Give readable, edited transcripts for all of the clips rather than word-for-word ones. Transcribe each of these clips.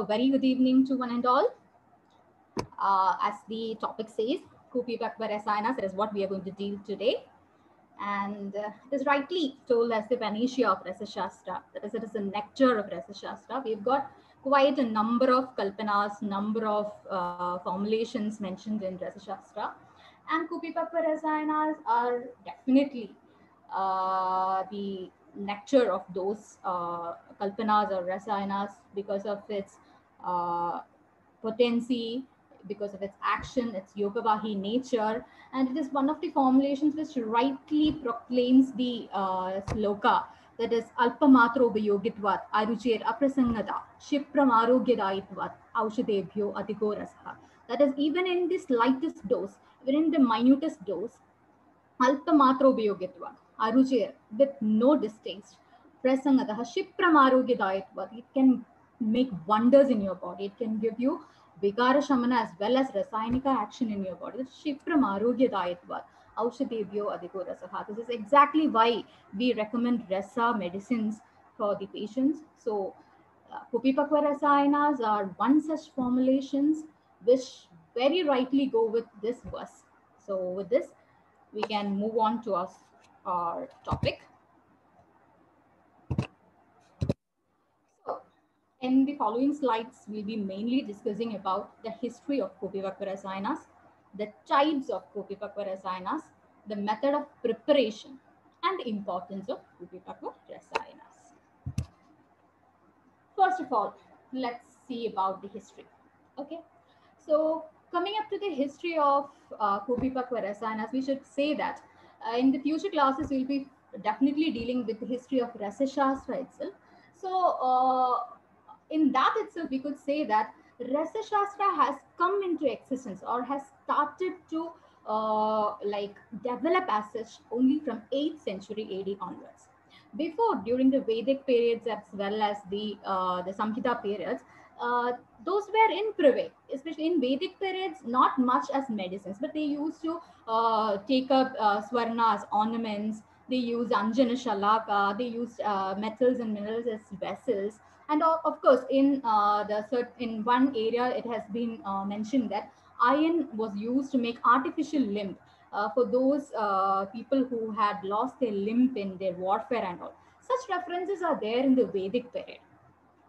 Very good evening to one and all. As the topic says, Kupipakkwa Rasayanas is what we are going to deal today. And it is rightly told as the panacea of Rasa Shastra. That is, it is the nectar of Rasa Shastra. We've got quite a number of kalpanas, number of formulations mentioned in Rasa Shastra. And Kupipakkwa Rasayanas are definitely the nectar of those kalpanas or rasayanas because of its uh, potency, because of its action, its yogavahi nature, and it is one of the formulations which rightly proclaims the sloka, that is alpamatro biyogitvat aruchir aprasangada shipram arogyadayitvat aushadebhyo adhiko rasah. That is, even in the slightest dose, even in the minutest dose, अल्पमात्रोपयोगित्वा अरुचेर with no distaste prasangatah shipramarogyadayatvat. It can make wonders in your body. It can give you vigara shamana as well as rasayanika action in your body. Shipramarogyadayatvat aushadebhyo adhiko rasaha. This is exactly why we recommend rasa medicines for the patients. So Kupipakwa rasayanas are one such formulations which very rightly go with this verse. So with this, we can move on to our topic. So, in the following slides, we'll be mainly discussing about the history of Kupipakwa Rasayanas, the types of Kupipakwa Rasayanas, the method of preparation, and the importance of Kupipakwa Rasayanas. First of all, let's see about the history. Okay, so coming up to the history of Kupipakwa Rasayanas, we should say that in the future classes, we'll be definitely dealing with the history of Rasa Shastra itself. So in that itself, we could say that Rasa Shastra has come into existence or has started to like develop as such only from 8th century AD onwards. Before, during the Vedic periods as well as the Samhita periods, those were in private, especially in Vedic periods, not much as medicines, but they used to take up swarnas, ornaments. They used anjana shalaka. They used metals and minerals as vessels. And of course, in one area, it has been mentioned that iron was used to make artificial limb for those people who had lost their limb in their warfare and all. Such references are there in the Vedic period.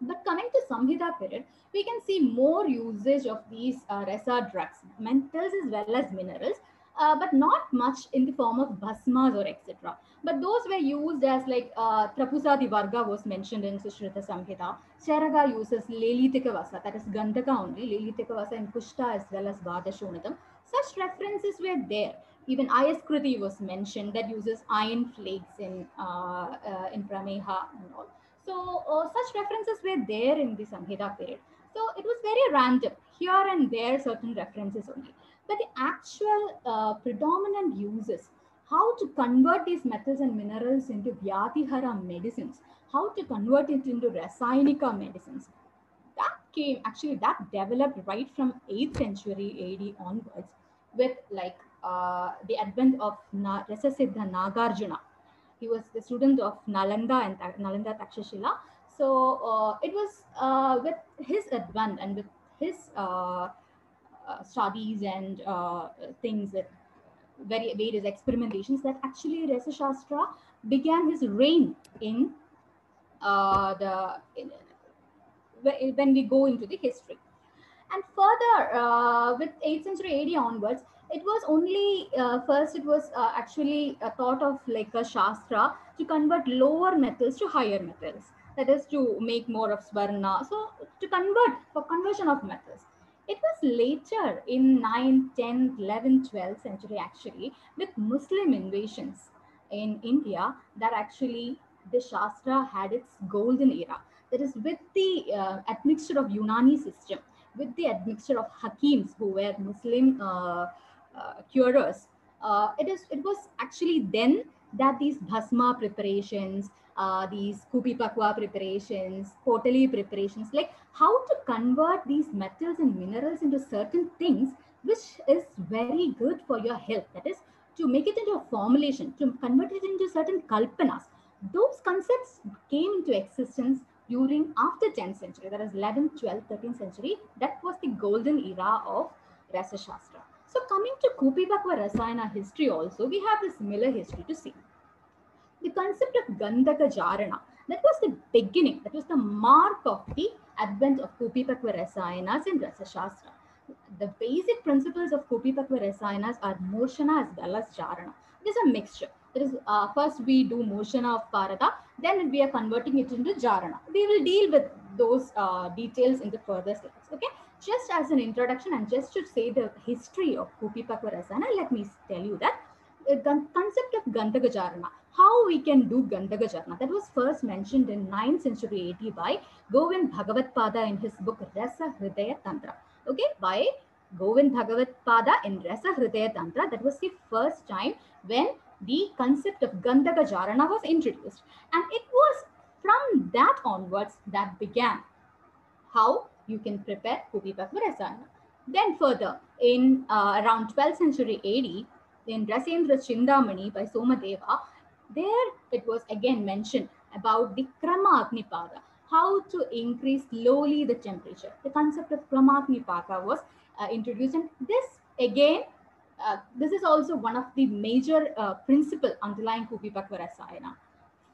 But coming to Samhita period, we can see more usage of these rasa drugs, metals as well as minerals, but not much in the form of bhasmas or etc. But those were used as like Trapusadi Varga was mentioned in Sushrita Samhita. Charaga uses Lelitika Vasa, that is Gandhaka only, Lelitika Vasa in Kushta as well as Vadashonatam. Such references were there. Even Ayaskriti was mentioned that uses iron flakes in Prameha and all. So such references were there in the Samhita period. So it was very random, here and there certain references only. But the actual predominant uses, how to convert these metals and minerals into Vyatihara medicines, how to convert it into Rasayanika medicines, that developed right from 8th century AD onwards with like the advent of Rasasiddha Nagarjuna. He was the student of Nalanda and Nalanda Takshashila. So it was with his advent and with his studies and things that various experimentations that actually Rasa Shastra began his reign in when we go into the history. And further, with 8th century AD onwards, it was only first, it was actually a thought of like a Shastra to convert lower metals to higher metals. That is to make more of Swarna. So, to convert, for conversion of metals. It was later in 9th, 10th, 11th, 12th century actually, with Muslim invasions in India, that actually the Shastra had its golden era. That is with the admixture of Unani system, with the admixture of Hakims who were Muslim curers. It was actually then that these bhasma preparations, these kupi pakwa preparations, kotali preparations, like how to convert these metals and minerals into certain things which is very good for your health. That is to make it into a formulation, to convert it into certain kalpanas. Those concepts came into existence during after 10th century, that is 11th, 12th, 13th century. That was the golden era of Rasa Shastra. So coming to Kupipakwa Rasayana history also, we have a similar history to see. The concept of Gandhaka Jarana, that was the beginning, that was the mark of the advent of Kupipakwa Rasayanas in Rasa Shastra. The basic principles of Kupipakwa Rasayanas are Moshana as well as Charana. It is a mixture. That is, first we do Moshana of Parada, then we are converting it into Jarana. We will deal with those details in the further slides. Okay, just as an introduction and just to say the history of Kupipakwa Rasayana, let me tell you that the concept of Gandhaka Jarana, how we can do Gandhaka Jarana, that was first mentioned in 9th century AD by Govind Bhagavat Pada in his book Rasa Hridaya Tantra. Okay, by Govind Bhagavat Pada in Rasa Hridaya Tantra. That was the first time when the concept of Gandhaka Jarana was introduced. And it was from that onwards that began how you can prepare Kupipakwa Rasayana. Then further, in around 12th century AD, in Rasendra Chindamani by Somadeva, there it was again mentioned about the Krama Agnipada, how to increase slowly the temperature. The concept of Krama Agnipada was introduced, and this again, this is also one of the major principle underlying Kupipakwa Rasayana.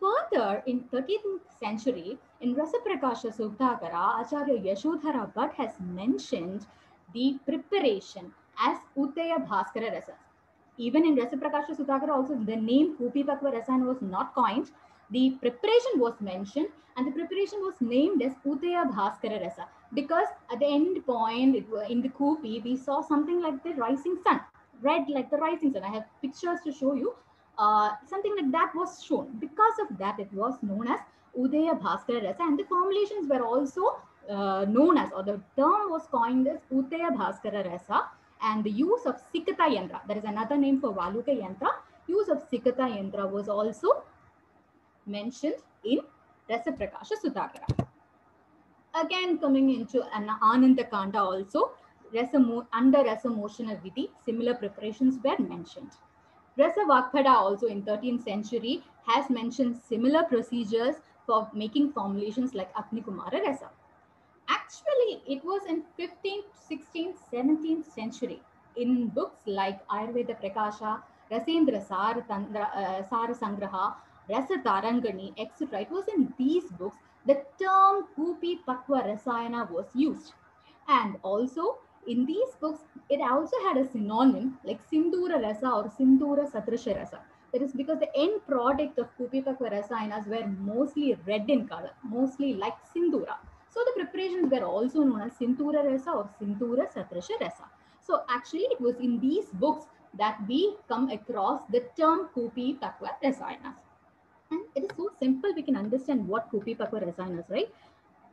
Further, in 13th century, in Rasaprakasha Sudhakara, Acharya Yashodhara Bhatt has mentioned the preparation as Uttaya Bhaskara Rasa. Even in Rasaprakasha Sudhakara also, the name Kupipakwa Rasayana was not coined. The preparation was mentioned and the preparation was named as Uttaya Bhaskara Rasa because at the end point in the Kupi, we saw something like the rising sun, red like the rising sun. I have pictures to show you. Something like that was shown. Because of that, it was known as Udaya Bhaskara Rasa, and the formulations were also known as, or the term was coined as Udaya Bhaskara Rasa, and the use of Sikata Yantra, that is another name for Valuka Yantra, use of Sikata Yantra was also mentioned in Rasa Prakasha Sudhakara. Again, coming into an Ananda Kanda also, under Rasa Moshana Vidhi, similar preparations were mentioned. Rasa Vakpada also in 13th century has mentioned similar procedures for making formulations like Agni Kumara Rasa. Actually, it was in 15th, 16th, 17th century in books like Ayurveda Prakasha, Rasendra Sara Sangraha, Rasa Tarangani, etc. It was in these books the term Kupipakwa Rasayana was used. And also in these books, it also had a synonym like Sindhura Rasa or Sindhura Satrasha Rasa. That is because the end product of Kupipakwa Rasayanas were mostly red in color, mostly like Sindhura. So the preparations were also known as Sindhura Rasa or Sindhura Satrasha Rasa. So actually it was in these books that we come across the term Kupipakwa Rasayanas. And it is so simple, we can understand what Kupipakwa Rasayanas, right?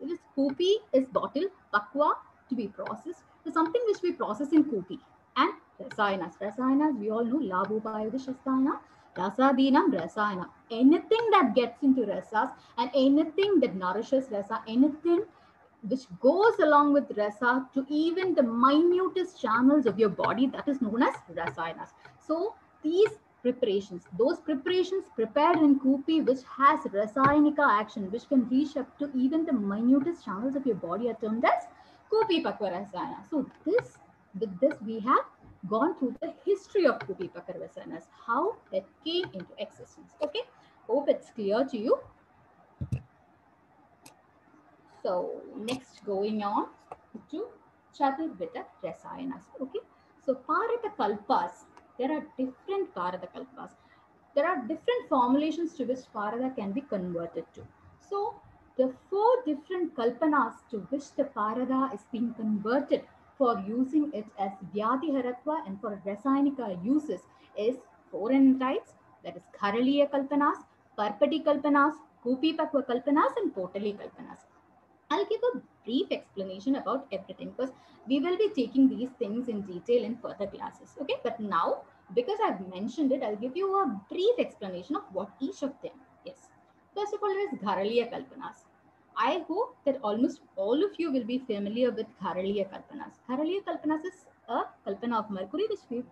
It is Kupi is bottle, Pakwa to be processed. So something which we process in Kupi. And Rasayanas. Rasayanas, we all know, Labhupayudishastana, Rasadinam, Rasayana. Anything that gets into rasas and anything that nourishes rasa, anything which goes along with rasa to even the minutest channels of your body, that is known as rasayanas. So these preparations, those preparations prepared in Kupi which has rasayanika action, which can reach up to even the minutest channels of your body, are termed as Kupipakwa Rasayana. So with this we have gone through the history of Kupipakwa Rasayanas, how it came into existence. Okay, hope it's clear to you. So next, going on to Chaturveda Rasayanas. Okay, so Parata Kalpas, there are different Parata Kalpas. There are different formulations to which Parada can be converted to. So the 4 different Kalpanas to which the Parada is being converted for using it as Vyadhiharatva and for Rasayanika uses is 4 enterites, that is Kharaliya Kalpanas, Parpati Kalpanas, Kupipakwa Kalpanas and Potali Kalpanas. I'll give a brief explanation about everything because we will be taking these things in detail in further classes. Okay, but now because I've mentioned it, I'll give you a brief explanation of what each of them is. First of all, it is Gharaliya Kalpanas. I hope that almost all of you will be familiar with Gharaliya Kalpanas. Gharaliya Kalpanas is a Kalpana of mercury which we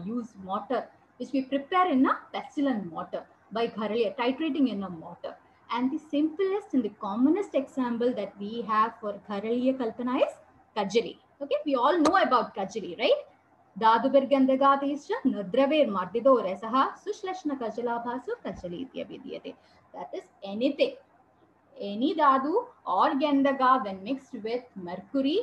use mortar, which we prepare in a pestilent mortar by Gharaliya, titrating in a mortar. And the simplest and the commonest example that we have for Kharaliya Kalpana is Kajali. Okay, we all know about Kajali, right? Dadubirgandagatischa Nadraver Mardido Resaha Sushlashna Kajalabhasu Kajali Ityabidiyate. That is anything, any dhatu or gandaga when mixed with mercury,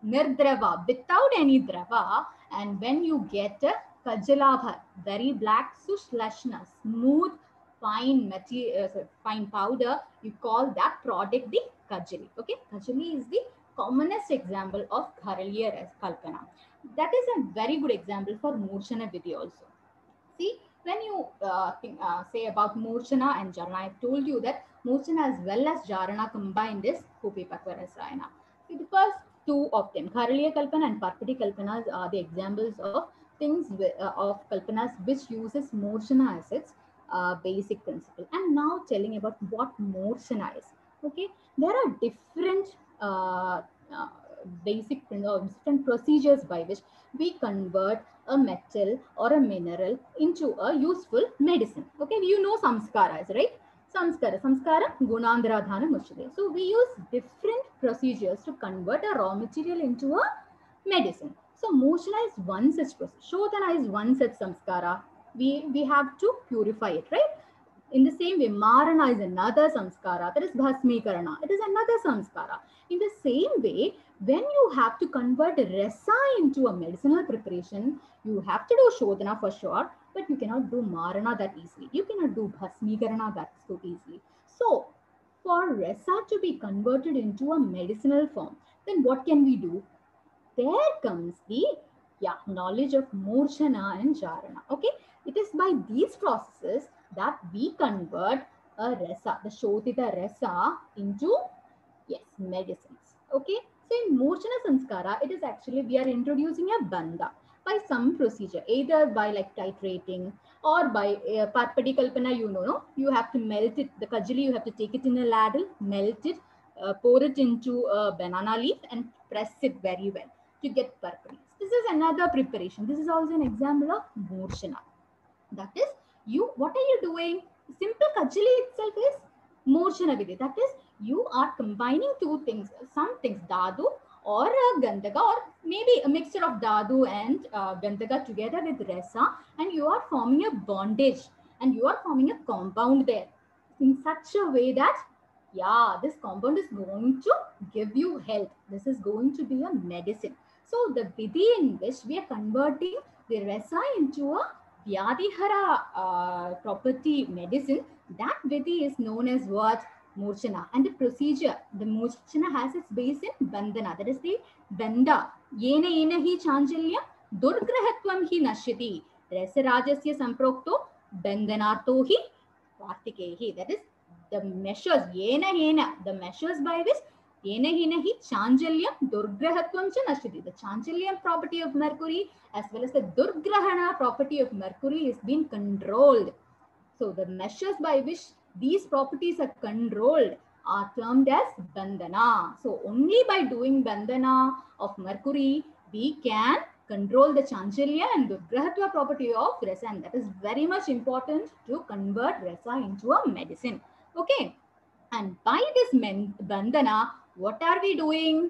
nirdrava, without any drava, and when you get a kajalabha, very black sushlashna, smooth fine material, fine powder, you call that product the kajali. Okay, kajali is the commonest example of Kharaliya Kalpana. That is a very good example for Murshana Vidhi also. See, when you say about Murchana and Jarana, I've told you that Murchana as well as Jarana combined is Kupipakva Rasayana. See, the first two of them, Kharaliya Kalpana and Parpati Kalpanas, are the examples of things of Kalpanas which uses Murchana as its basic principle. And now telling about what Murchana is. Okay, there are different uh, basic different procedures by which we convert a metal or a mineral into a useful medicine. Okay, you know samskaras, right? Samskara, gunandradhana muchade. So we use different procedures to convert a raw material into a medicine. So moshana is one such process. Shodhana is one such samskara. We have to purify it, right? In the same way, Marana is another samskara, that is Bhasmikarana. It is another samskara. In the same way, when you have to convert rasa into a medicinal preparation, you have to do Shodhana for sure, but you cannot do Marana that easily. You cannot do Bhasmikarana that so easily. So, for rasa to be converted into a medicinal form, then what can we do? There comes the knowledge of Murchana and Jarana. Okay, it is by these processes that we convert a rasa, the Shodhita rasa, into medicines. Okay, so in Murchana Sanskara, it is actually we are introducing a bandha by some procedure, either by like titrating or by Parpati Kalpana. You know, no? You have to melt it, the kajali, you have to take it in a ladle, melt it, pour it into a banana leaf and press it very well to get purple. This is another preparation. This is also an example of Murchana. That is, what are you doing? Simple kajali itself is Murchana Vidhi. That is, you are combining two things, some things, Dadu or Gandhaga, or maybe a mixture of Dadu and Gandhaga together with Resa, and you are forming a bondage and you are forming a compound there in such a way that, this compound is going to give you health. This is going to be a medicine. So the Vidhi in which we are converting the Resa into a Vyadihara property medicine, that Vidhi is known as what? Murchana. And the procedure, the Murchana has its base in Bandhana. That is the Banda. Yena yena hi chanjalya durgrahatvam hi nashyati. Rasarajasya samprokto bandhanarto hi partikehi. That is the measures, the measures by which yena yena hi chanjalyam durgrahatvam cha nashyati. The chanjalyam property of mercury as well as the durgrahana property of mercury is being controlled. So the measures by which these properties are controlled are termed as bandhana. So only by doing bandhana of mercury, we can control the chanchalya and the grahatva property of rasa. And that is very much important to convert rasa into a medicine. Okay. And by this bandhana, what are we doing?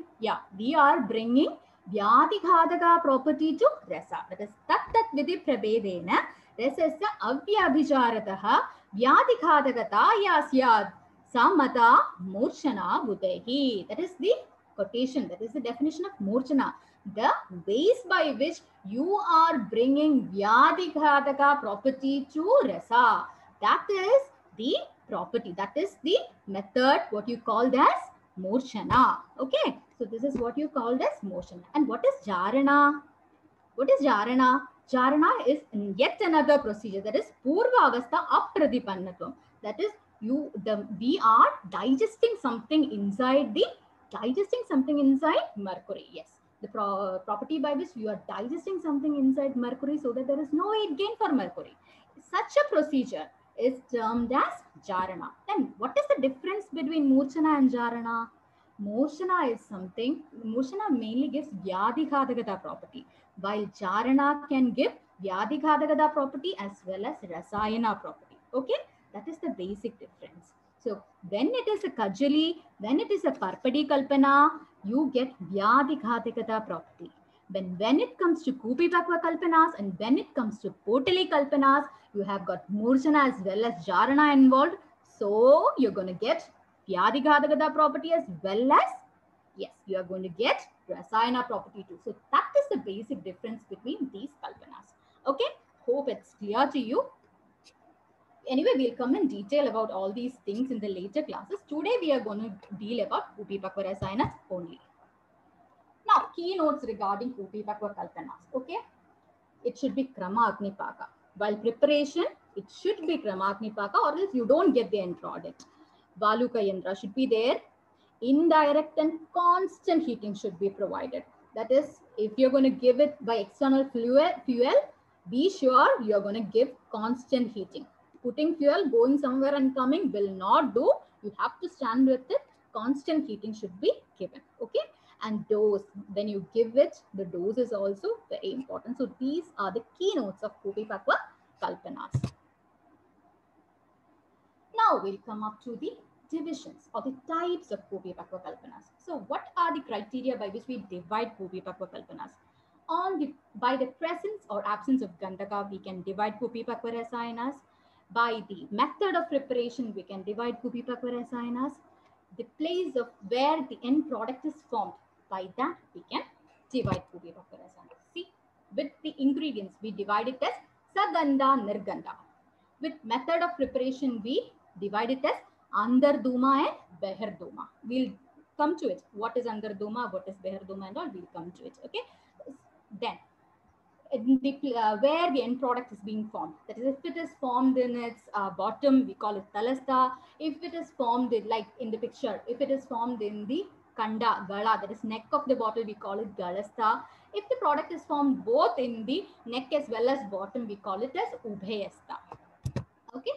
We are bringing Vyadhighadaka property to rasa. That is tat vidhi prabhedena rasasya avyabhijarataha Vyadhighadagata yasyad samata murchana buddhehi. That is the quotation. That is the definition of murchana. The ways by which you are bringing Vyadhighadaka property to rasa. That is the property. That is the method, what you called as Murchana. Okay. So this is what you called as Murchana. And what is Jarana? What is Jarana? Jarana is yet another procedure. That is Purva Avastha Apradipannatvam. That is we are digesting something inside mercury. Yes. The property by which you are digesting something inside mercury so that there is no weight gain for mercury. Such a procedure is termed as Jarana. Then what is the difference between Murchana and Jarana? Murchana mainly gives Vyadhighadagata property, while Jarana can give Vyadhighadagata property as well as Rasayana property. Okay, that is the basic difference. So when it is a Kajali, when it is a Parpadi Kalpana, you get Vyadi Ghatikata property. When it comes to Kupipakva Kalpanas and when it comes to Potali Kalpanas, you have got Murjana as well as Jarana involved. So you're going to get Vyadi Ghatikata property as well as, yes, you are going to get Rasayana property too. So that is the basic difference between these Kalpanas. Okay, hope it's clear to you. Anyway, we'll come in detail about all these things in the later classes. Today, we are going to deal about Kupipakva Rasayanas only. Now, keynotes regarding Kupipakva Kalpanas. Okay, it should be Krama Agnipaka. While preparation, it should be Krama Agnipaka, or else you don't get the end product. Valuka Yandra should be there. Indirect and constant heating should be provided. That is, if you're going to give it by external fuel, be sure you're going to give constant heating. Putting fuel, going somewhere and coming will not do. You have to stand with it. Constant heating should be given. Okay. And dose, when you give it, the dose is also very important. So these are the keynotes of Kupipakva Kalpanas. Now we'll come up to the divisions or the types of Kupipakva Kalpanas. So what are the criteria by which we divide Kupipakva Kalpanas? By the presence or absence of Gandhaka, we can divide Kupipakva Rasayanas. By the method of preparation, we can divide Kupipakva Rasayanas. The place of where the end product is formed, by that we can divide Kupipakva Rasayanas. See, with the ingredients, we divide it as Sagandha, Nirgandha. With method of preparation, we divide it as Andarduma and Beharduma. We'll come to it. What is Andarduma, what is Beharduma and all, we'll come to it. Okay. Then, where the end product is being formed. That is, if it is formed in its bottom, we call it Talasta. If it is formed in, like in the picture, if it is formed in the Kanda, Gala, that is neck of the bottle, we call it Galasta. If the product is formed both in the neck as well as bottom, we call it as Ubhayasta. Okay.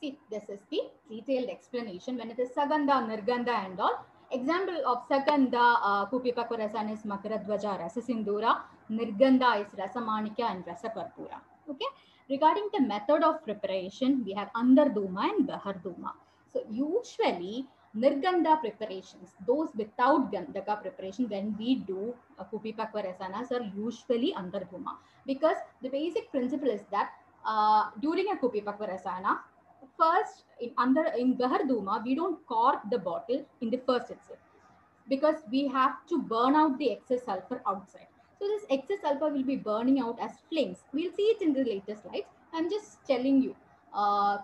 See, this is the detailed explanation when it is Sagandha, Nirgandha and all. Example of Sagandha, Kupipakva Rasayana is Makaradwaja, Rasasindura. Nirgandha is Rasamanikya and Rasakarpura. Okay. Regarding the method of preparation, we have Andarduma and Baharduma. So usually Nirgandha preparations, those without Gandhaka preparation, when we do Kupipakva Rasayanas are usually Andarduma, because the basic principle is that during a Kupipakva Rasayana, first in Baharduma, we don't cork the bottle in the first itself, because we have to burn out the excess sulfur outside. So this excess sulfur will be burning out as flames. We'll see it in the later slides. I'm just telling you,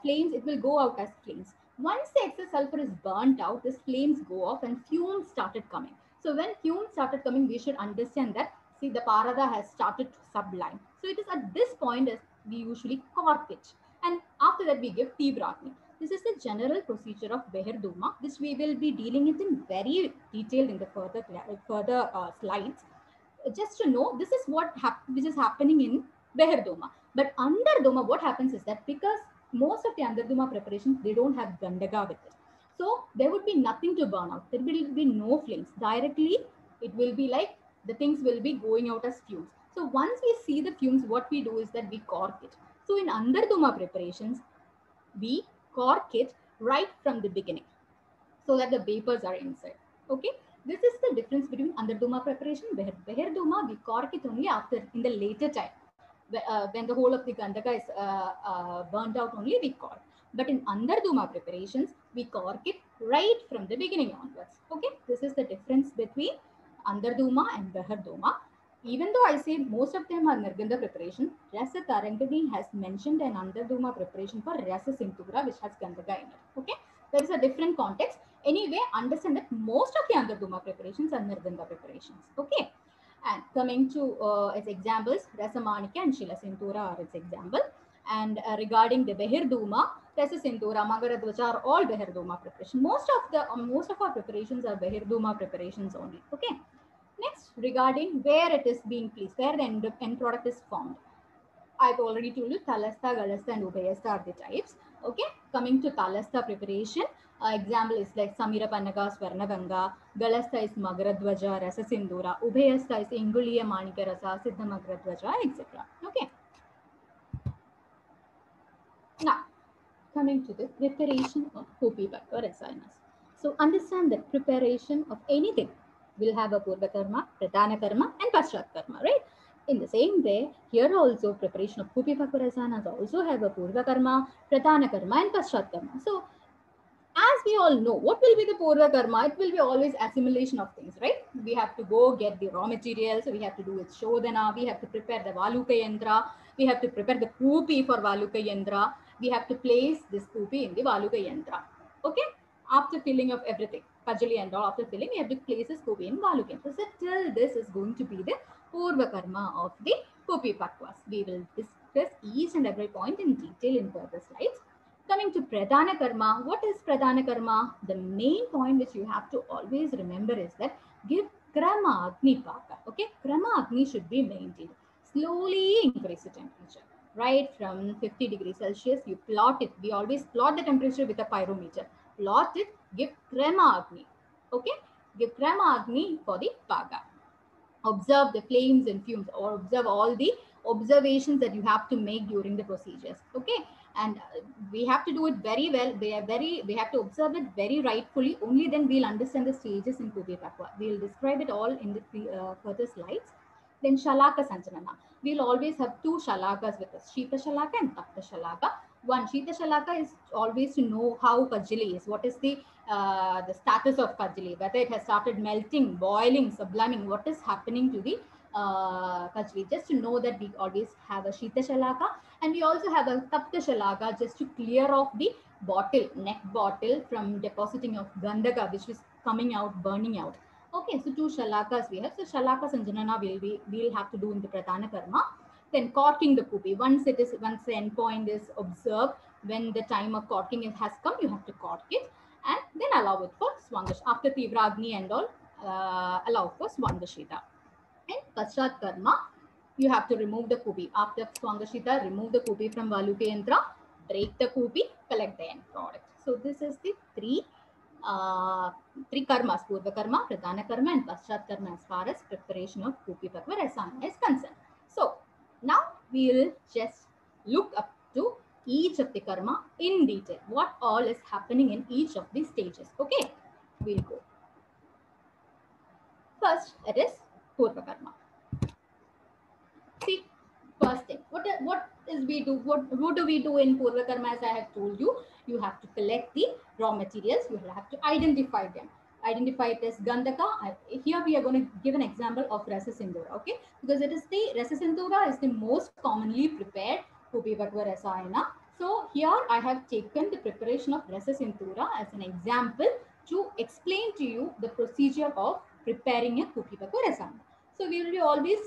flames, it will go out as flames. Once the excess sulfur is burnt out, these flames go off and fumes started coming. So when fumes started coming, we should understand that, see, the parada has started to sublime. So it is at this point as we usually cork it. And after that, we give Tibra. This is the general procedure of Beharduma, which we will be dealing it in very detailed in the further slides. Just to know, this is what which is happening in Beharduma. But Andarduma, what happens is that because most of the Andarduma preparations, they don't have Gandhaka with it. So there would be nothing to burn out. There will be no flames. Directly, it will be like the things will be going out as fumes. So once we see the fumes, what we do is that we cork it. So in Andarduma preparations, we cork it right from the beginning so that the vapors are inside. Okay. This is the difference between Andarduma preparation and Beharduma. We cork it only after, in the later time. When the whole of the Gandhaka is burnt out only, we cork. But in Andarduma preparations, we cork it right from the beginning onwards. Okay. This is the difference between Andarduma and Beharduma. Even though I say most of them are Nirgandha preparation, Rasa Tarangani has mentioned an Andarduma preparation for Rasa Sintura, which has Gandhaka in it. Okay. There is a different context. Anyway, understand that most of the Andarduma preparations are Nirgandha preparations. Okay. And coming to its examples, Rasamanikya and Shilasintura are its example. And regarding the Beharduma, Rasasintura, Magaradvacha are all Beharduma preparation. Most of our preparations are Beharduma preparations only. Okay. Next, regarding where it is being placed, where the end product is formed. I've already told you Thalastha, Galastha and Ubhayastha are the types. Okay, coming to Thalastha preparation, example is like Samira Pannaka, Swarnaganga, Galastha is Magaradwaja, Rasa Sindura, Ubhayastha is Inguliya Manika Rasa, Siddha Magaradwaja, etc. Okay. Now, coming to the preparation of Pupipakva Rasayanas. So understand that preparation of anything will have a Purva Karma, Pradhana Karma, and Paschat Karma, right? In the same way, here also preparation of Pupipakva Rasayanas also have a Purva Karma, Pradhana Karma, and Paschat Karma. So as we all know, what will be the Purva Karma? It will be always assimilation of things, right? We have to go get the raw materials, we have to do its Shodhana, we have to prepare the Valuka Yandra, we have to prepare the Kupi for Valuka Yandra, we have to place this Kupi in the Valuka Yandra. Okay? After filling of everything, Kajali and all, after filling, we have to place this Kupi in Valuka Yandra. So till this is going to be the Purva Karma of the Kupi Pakwas. We will discuss each and every point in detail in further slides. Coming to Pradhana Karma, what is Pradhana Karma? The main point which you have to always remember is that give Krama Agni Paka. Okay, Krama Agni should be maintained. Slowly increase the temperature. Right from 50 degrees Celsius, you plot it. We always plot the temperature with a pyrometer. Plot it, give Krama Agni. Okay, give Krama Agni for the Paka. Observe the flames and fumes, or observe all the observations that you have to make during the procedures. Okay, and we have to do it very well. We have to observe it very rightfully. Only then we'll understand the stages in Kubi Pakwa. We'll describe it all in the further slides. Then Shalaka Sanjanana. We'll always have two Shalakas with us, Shita Shalaka and Tapta Shalaka. One, Shita Shalaka is always to know how Kajali is. What is the status of Kajali? Whether it has started melting, boiling, subliming, what is happening to the Kajali? Just to know that we always have a Shita Shalaka, and we also have a Tapta Shalaka just to clear off the bottle, neck bottle from depositing of Gandhaka, which is coming out, burning out. Okay, so two shalakas we have. So shalaka sanjanana we'll have to do in the pradhana karma. Then corking the pupi. Once the end point is observed, when the time of corking has come, you have to cork it and then allow it for swangash. After tivragni and all, allow for swangashita. And paschat karma, you have to remove the kupi. After swangashita, remove the kupi from valuka yantra, break the kupi, collect the end product. So this is the three karmas, Purva Karma, Pradhana Karma, and Paschat Karma as far as preparation of Kupi Pakva Rasana is concerned. So now we will just look up to each of the karma in detail. What all is happening in each of these stages. Okay, we'll go. First, it is Purva Karma. See, first thing, what do we do in Purva Karma? As I have told you, you have to collect the raw materials. You have to identify them. Identify it as Gandhaka. Here we are going to give an example of Rasa Sindhura, okay? Because it is the Rasa Sindhura is the most commonly prepared Kupi Pakva Rasayana. So here I have taken the preparation of Rasa Sindhura as an example to explain to you the procedure of preparing a Kupi Pakva Rasayana. So we will be always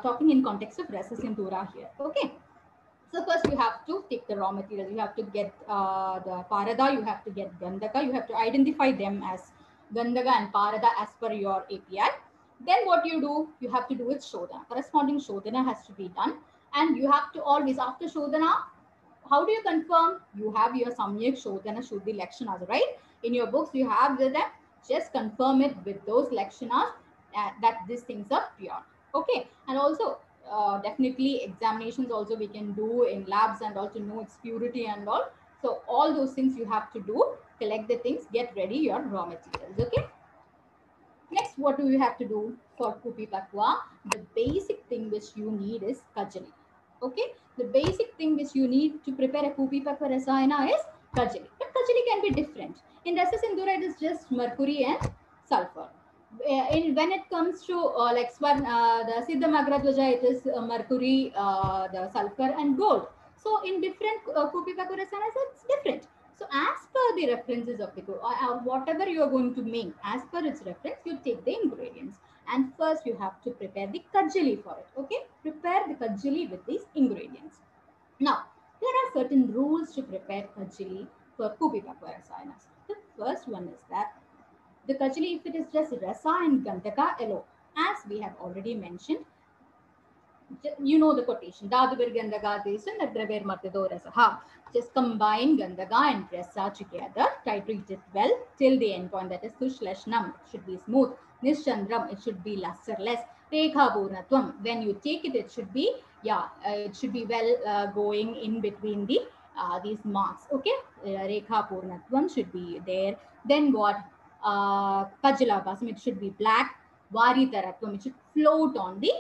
talking in context of Rasa Sindhura here, okay? So first you have to take the raw materials. You have to get the Parada, you have to get Gandhaka, you have to identify them as Gandhaka and Parada as per your API. Then what you do, you have to do with Shodhana. Corresponding Shodhana has to be done. And you have to always, after Shodhana, how do you confirm? You have your Samyak Shodhana Shuddhi Lakshanas, right? In your books, you have them. Just confirm it with those Lakshanas that these things are pure. Okay. And also, definitely examinations also we can do in labs and also know its purity and all. So all those things you have to do, collect the things, get ready your raw materials. Okay. Next, what do you have to do for Kupi Pakwa? The basic thing which you need is Kajali. Okay. The basic thing which you need to prepare a Kupi Pakwa Rasayana is Kajali. But Kajali can be different. In Rasa Sindhura, it is just mercury and sulfur. When it comes to like the Siddha Magradwaja, it is mercury, the sulfur and gold. So in different Kupi Pakwa Rasayanas, it's different. So as per the references of the whatever you are going to make, as per its reference, you take the ingredients. And first you have to prepare the kajali for it. Okay, prepare the kajali with these ingredients. Now, there are certain rules to prepare kajali for Kupi Pakwa Rasayanas. The first one is that the kajali, if it is just rasa and gandhaka alone, as we have already mentioned, you know the quotation. Dadubir Gandhaga Draver Matado Rasaha. Just combine Gandhaga and Rasa together. Titrate it well till the end point. That is Tushleshnam. It should be smooth. Nischandram. It should be lusterless. Rekha Purnatvam. When you take it, it should be, it should be well going in between the these marks. Okay, Rekha Purnatvam should be there. Then what? Kajjalabhasam, it should be black. Varitaratvam, it should float on the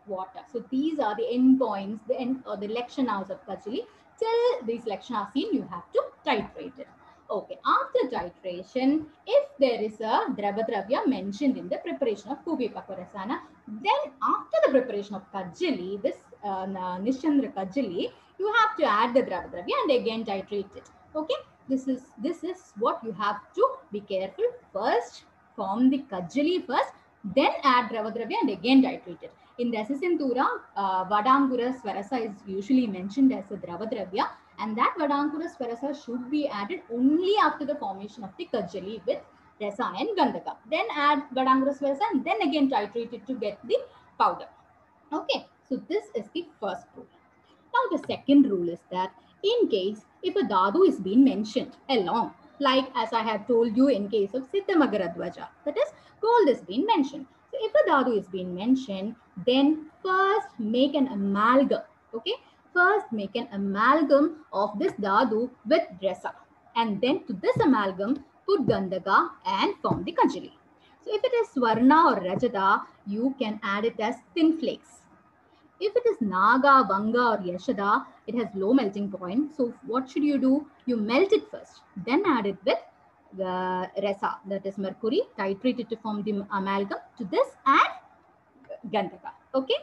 water. So these are the end points, the end or the lakshanas of Kajali. Till these lakshanas seen, you have to titrate it. Okay, after titration, if there is a Dravadravya mentioned in the preparation of Kubi Pakwarasana, then after the preparation of Kajali, this Nishandra Kajali, you have to add the Dravadravya and again titrate it. Okay, this is what you have to be careful. First, form the Kajali first, then add Dravadravya and again titrate it. In Rasisintura, Vadangura Swarasa is usually mentioned as a Dravadravya, and that Vadankura Swarasa should be added only after the formation of the Kajali with Rasa and Gandhaka. Then add Vadankura Swarasa and then again titrate it to get the powder. Okay, so this is the first rule. Now the second rule is that in case if a Dadu is being mentioned along, like as I have told you in case of Siddhamagaradwaja, that is gold is being mentioned. So if a Dadu is being mentioned, then first make an amalgam. Okay, first make an amalgam of this Dadu with Dresa, and then to this amalgam put Gandhaka and form the Kajali. So if it is Swarna or Rajada, you can add it as thin flakes. If it is Naga, Vanga or Yashada, it has low melting point. So what should you do? You melt it first, then add it with the Resa, that is mercury, titrate it to form the amalgam. To this add Gandhaka. Okay.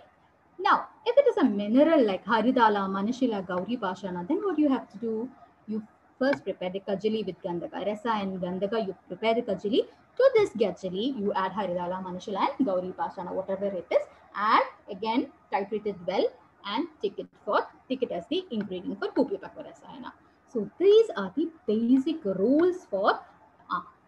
Now, if it is a mineral like Haridala, Manashila, Gauri Pashana, then what you have to do? You first prepare the Kajali with Gandhaka. Rasa and Gandhaka, you prepare the Kajali. To this Kajali, you add Haridala, Manashila and Gauri Pashana, whatever it is. Add again, titrate it well and take it as the ingredient for Kupi Pakwa Rasayana. So these are the basic rules for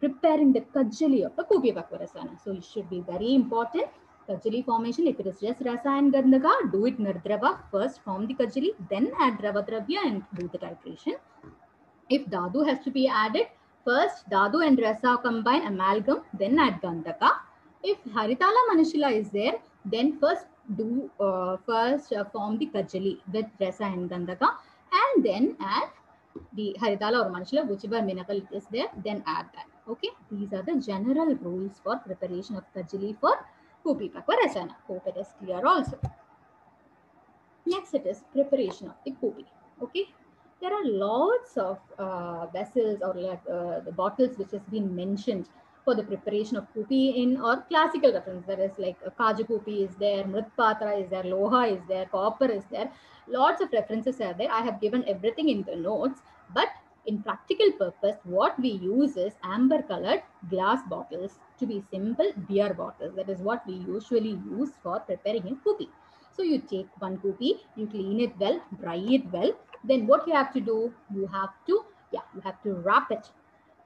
preparing the Kajali of the Kupi Pakwa Rasayana. So it should be very important. Kajali formation, if it is just Rasa and Gandhaka, do it Nirdrava. First form the Kajali, then add Dravadravya and do the titration. If Dadu has to be added, first Dadu and Rasa combine amalgam, then add Gandhaka. If Haritala Manashila is there, then first form the Kajali with Rasa and Gandhaka, and then add the Haritala or Manashila, whichever mineral is there, then add that. Okay, these are the general rules for preparation of Kajali for Kupi Pakwa Rasana. Hope it is clear also. Next it is preparation of the Kupi. Okay, there are lots of vessels or like the bottles which has been mentioned for the preparation of Kupi in or classical reference. There is like Kaju Kupi is there, Mritpatra is there, Loha is there, Copper is there. Lots of references are there. I have given everything in the notes, but in practical purpose, what we use is amber colored glass bottles to be simple beer bottles. That is what we usually use for preparing a Kupi. So you take one Kupi, you clean it well, dry it well. Then what you have to do? You have to wrap it.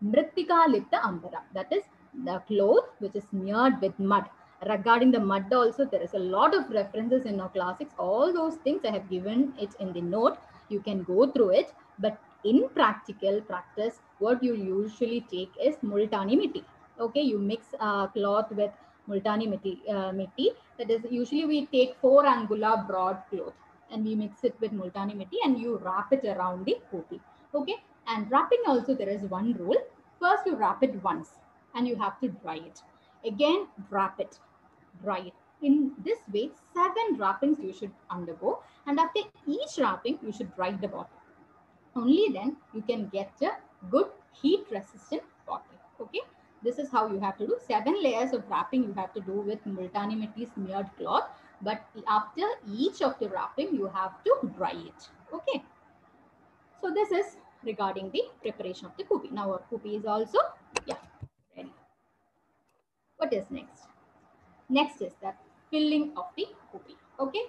Mritika Lipta Ambara. That is the cloth which is smeared with mud. Regarding the mud also, there is a lot of references in our classics. All those things I have given it in the note. You can go through it. But in practical practice, what you usually take is Multani Mitti. Okay, you mix cloth with Multani Mitti. That is, usually we take 4 angula broad cloth and we mix it with Multani Mitti and you wrap it around the Kupi. Okay, and wrapping also there is one rule. First you wrap it once and you have to dry it. Again wrap it, dry it. In this way 7 wrappings you should undergo, and after each wrapping you should dry the bottle. Only then you can get a good heat resistant bottle. Okay, this is how you have to do. 7 layers of wrapping you have to do with Multani Mitti smeared cloth, but after each of the wrapping you have to dry it. Okay, so this is regarding the preparation of the Kupi. Now our Kupi is also ready. What is next? Next is the filling of the Kupi. Okay,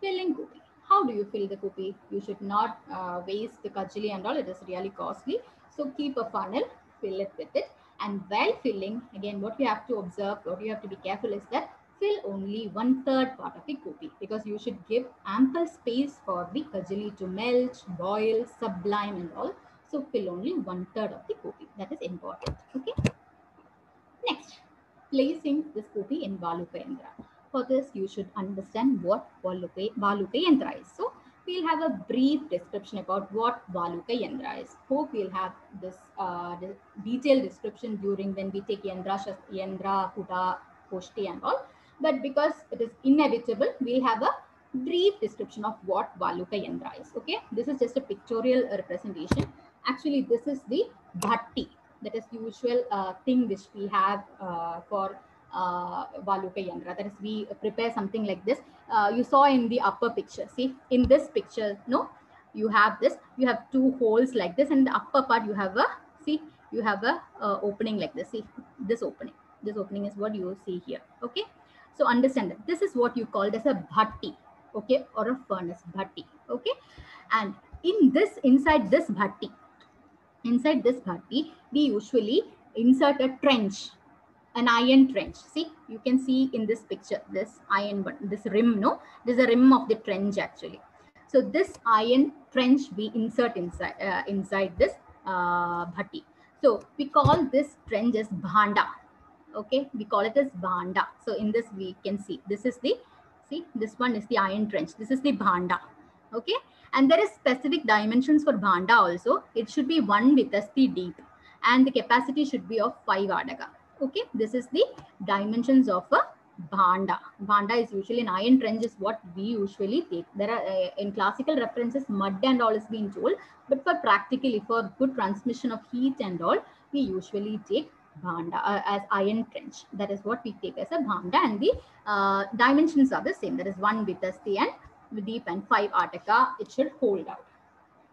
filling Kupi. How do you fill the Kupi? You should not waste the Kajali and all. It is really costly. So keep a funnel, fill it with it. And while filling, again, what you have to observe, what you have to be careful is that fill only 1/3 part of the Kupi, because you should give ample space for the Kajali to melt, boil, sublime and all. So fill only 1/3 of the Kupi. That is important. Okay. Next, placing this Kupi in Valupa Yantra. For this, you should understand what Valupa Yantra is. So, we'll have a brief description about what Valuka Yandra is. Hope we'll have this detailed description during when we take Yandra, Puta, Poshti and all. But because it is inevitable, we'll have a brief description of what Valuka Yandra is. Okay, this is just a pictorial representation. Actually, this is the bhatti, that is usual thing which we have for Valuka Yandra. That is, we prepare something like this. You saw in the upper picture. See, in this picture, no, you have this. You have two holes like this, and the upper part you have a, see, you have a opening like this. See, this opening. This opening is what you see here. Okay, so understand that this is what you called as a bhatti. Okay, or a furnace, bhatti. Okay, and in this, inside this bhatti, we usually insert a trench, an iron trench. See, you can see in this picture, this iron, this rim, no, this is a rim of the trench actually. So this iron trench we insert inside this bhatti. So we call this trench as bhanda. Okay, we call it as bhanda. So in this we can see, this is the, see, this one is the iron trench. This is the bhanda. Okay, and there is specific dimensions for bhanda also. It should be 1 vitasti deep, and the capacity should be of 5 adaga. Okay, this is the dimensions of a bhanda. Bhanda is usually an iron trench is what we usually take. There are in classical references mud and all is being told, but for practically, for good transmission of heat and all, we usually take bhanda as iron trench. That is what we take as a bhanda, and the dimensions are the same. That is 1 vitasti and deep and 5 ataka it should hold out.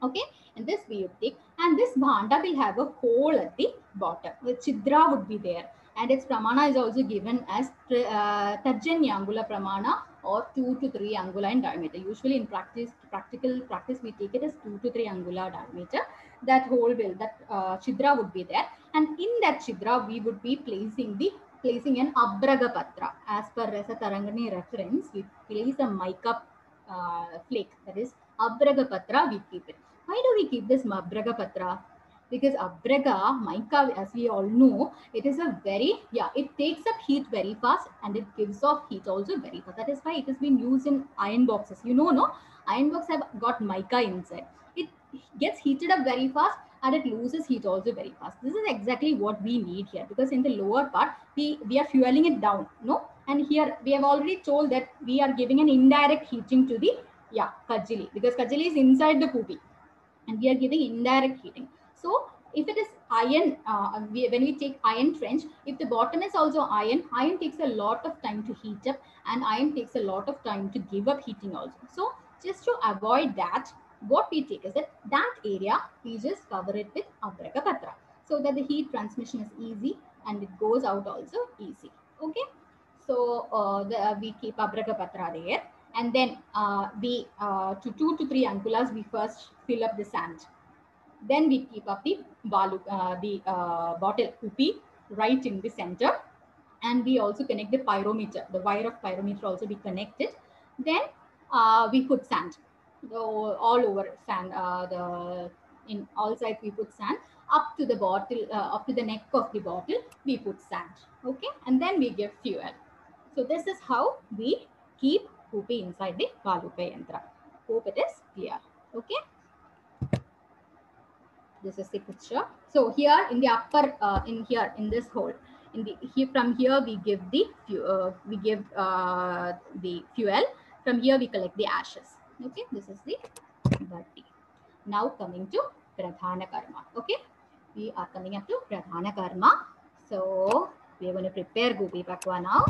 Okay, and this we would take, and this bhanda will have a hole at the bottom. The chidra would be there, and its pramana is also given as Tarjanya angula pramana, or 2 to 3 angula in diameter. Usually in practical practice, we take it as 2 to 3 angula diameter. That hole will, that chidra would be there, and in that chidra we would be placing an abraga patra. As per Rasa Tarangani reference, we place a mica flake, that is abraga patra, we keep it. Why do we keep this abraga patra? Because abraga, mica, as we all know, it is a very, yeah, it takes up heat very fast, and it gives off heat also very fast. That is why it has been used in iron boxes. You know, no? Iron boxes have got mica inside. It gets heated up very fast, and it loses heat also very fast. This is exactly what we need here, because in the lower part, we are fueling it down, no? And here we have already told that we are giving an indirect heating to the, yeah, kajili, because kajili is inside the kupi, and we are giving indirect heating. So if it is iron, when we take iron trench, if the bottom is also iron, iron takes a lot of time to heat up, and iron takes a lot of time to give up heating also. So just to avoid that, what we take is that area we just cover it with abraga patra, so that the heat transmission is easy and it goes out also easy. Okay, so we keep abraga patra there, and then we to 2 to 3 angulas we first fill up the sand. Then we keep up the bottle upi right in the center, and we also connect the pyrometer. The wire of pyrometer also be connected. Then we put sand, all over sand. In all sides we put sand. Up to the bottle, up to the neck of the bottle, we put sand. Okay, and then we give fuel. So this is how we keep Kupi inside the Valuka Yantra. Hope it is clear. Okay. This is the picture. So here in the upper, in this hole, in the here, from here we give the the fuel. From here we collect the ashes. Okay, this is the bhatti. Now coming to Pradhana Karma. Okay, we are coming up to Pradhana Karma. So we are going to prepare Gopi Pakwa now.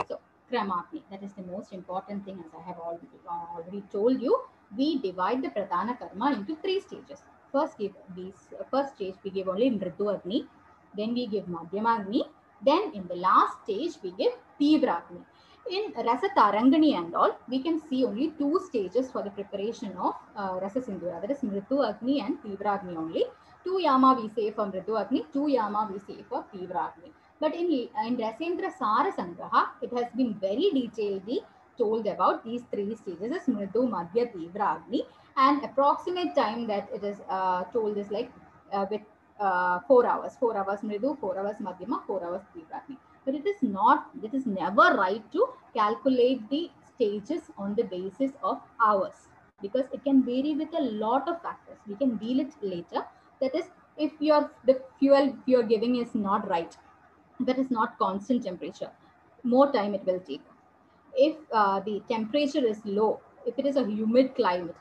So Kramagni, that is the most important thing, as I have already told you. We divide the Pradhana Karma into 3 stages. First stage we give only Mridu Agni, then we give Madhyama Agni, then in the last stage we give Tivra Agni. In Rasa Tarangani and all, we can see only 2 stages for the preparation of Rasa Sindhura, that is Mridu Agni and Tivra Agni only. 2 Yama we say for Mridu Agni, 2 Yama we say for Tivra Agni. But in Rasendra Sara Sangraha, it has been very detailedly told about these 3 stages as Mridu, Madhya, Tivra, Agni, and approximate time that it is told is like with 4 hours. 4 hours Mridu, 4 hours Madhyama, 4 hours Tivra, Agni. But it is never right to calculate the stages on the basis of hours. because it can vary with a lot of factors. We can deal it later. That is, if the fuel you're giving is not right, that is not constant temperature, more time it will take. If the temperature is low, if it is a humid climate,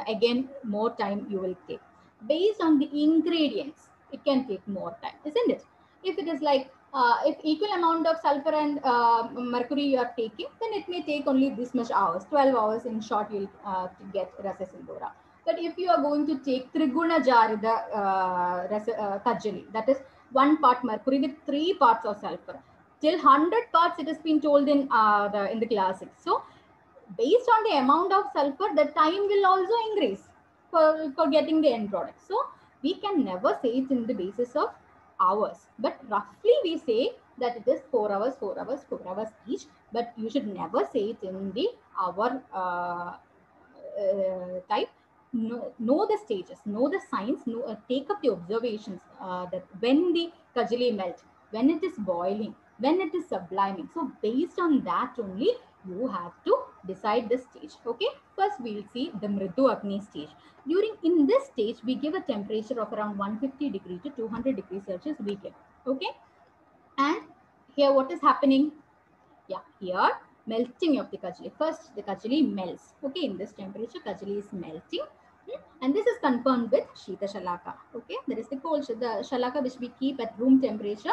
again more time you will take. Based on the ingredients, it can take more time, isn't it? If it is like if equal amount of sulfur and mercury you are taking, then it may take only this much hours, 12 hours in short you'll to get rasa sindhura. But if you are going to take triguna jarida kajali, that is 1 part mercury with 3 parts of sulfur, till 100 parts it has been told in the classics. So based on the amount of sulfur, the time will also increase for getting the end product. So we can never say it in the basis of hours, but roughly we say that it is 4 hours, 4 hours, 4 hours each. But you should never say it in the hour type. Know the stages, know the signs, take up the observations, that when the kajali melt, when it is boiling, when it is subliming. So based on that only you have to decide the stage. Okay, first we'll see the mridu agni stage. In this stage we give a temperature of around 150 degree to 200 degrees Celsius we give. Okay, and here what is happening? Yeah, here melting of the kajali. First the kajali melts. Okay, in this temperature kajali is melting. And this is confirmed with Shita Shalaka. Okay, there is the cold the Shalaka which we keep at room temperature.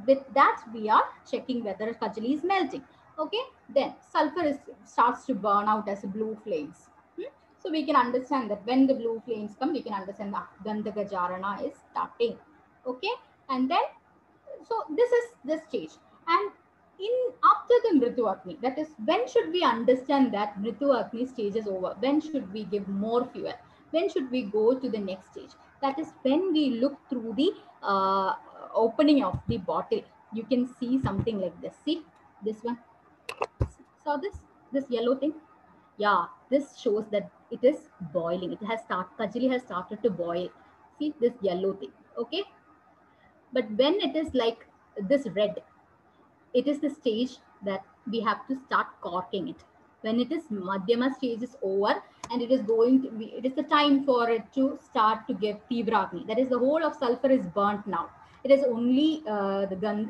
With that, we are checking whether Kajali is melting. Okay, then sulfur starts to burn out as blue flames. So we can understand that when the blue flames come, we can understand that Gandhaka Jarana is starting. Okay, and then so this is the stage. And in after the Mritu Agni, that is, when should we understand that Mritu Agni stage is over? When should we give more fuel? When should we go to the next stage? That is when we look through the opening of the bottle. You can see something like this. See this one. Saw this yellow thing? Yeah, this shows that it is boiling. It has started. Kajali has started to boil. See this yellow thing. Okay, but when it is like this red, it is the stage that we have to start corking it. When it is madhyama stage is over and it is going to be, it is the time for it to start to give tivragni. That is, the whole of sulfur is burnt now. It is only the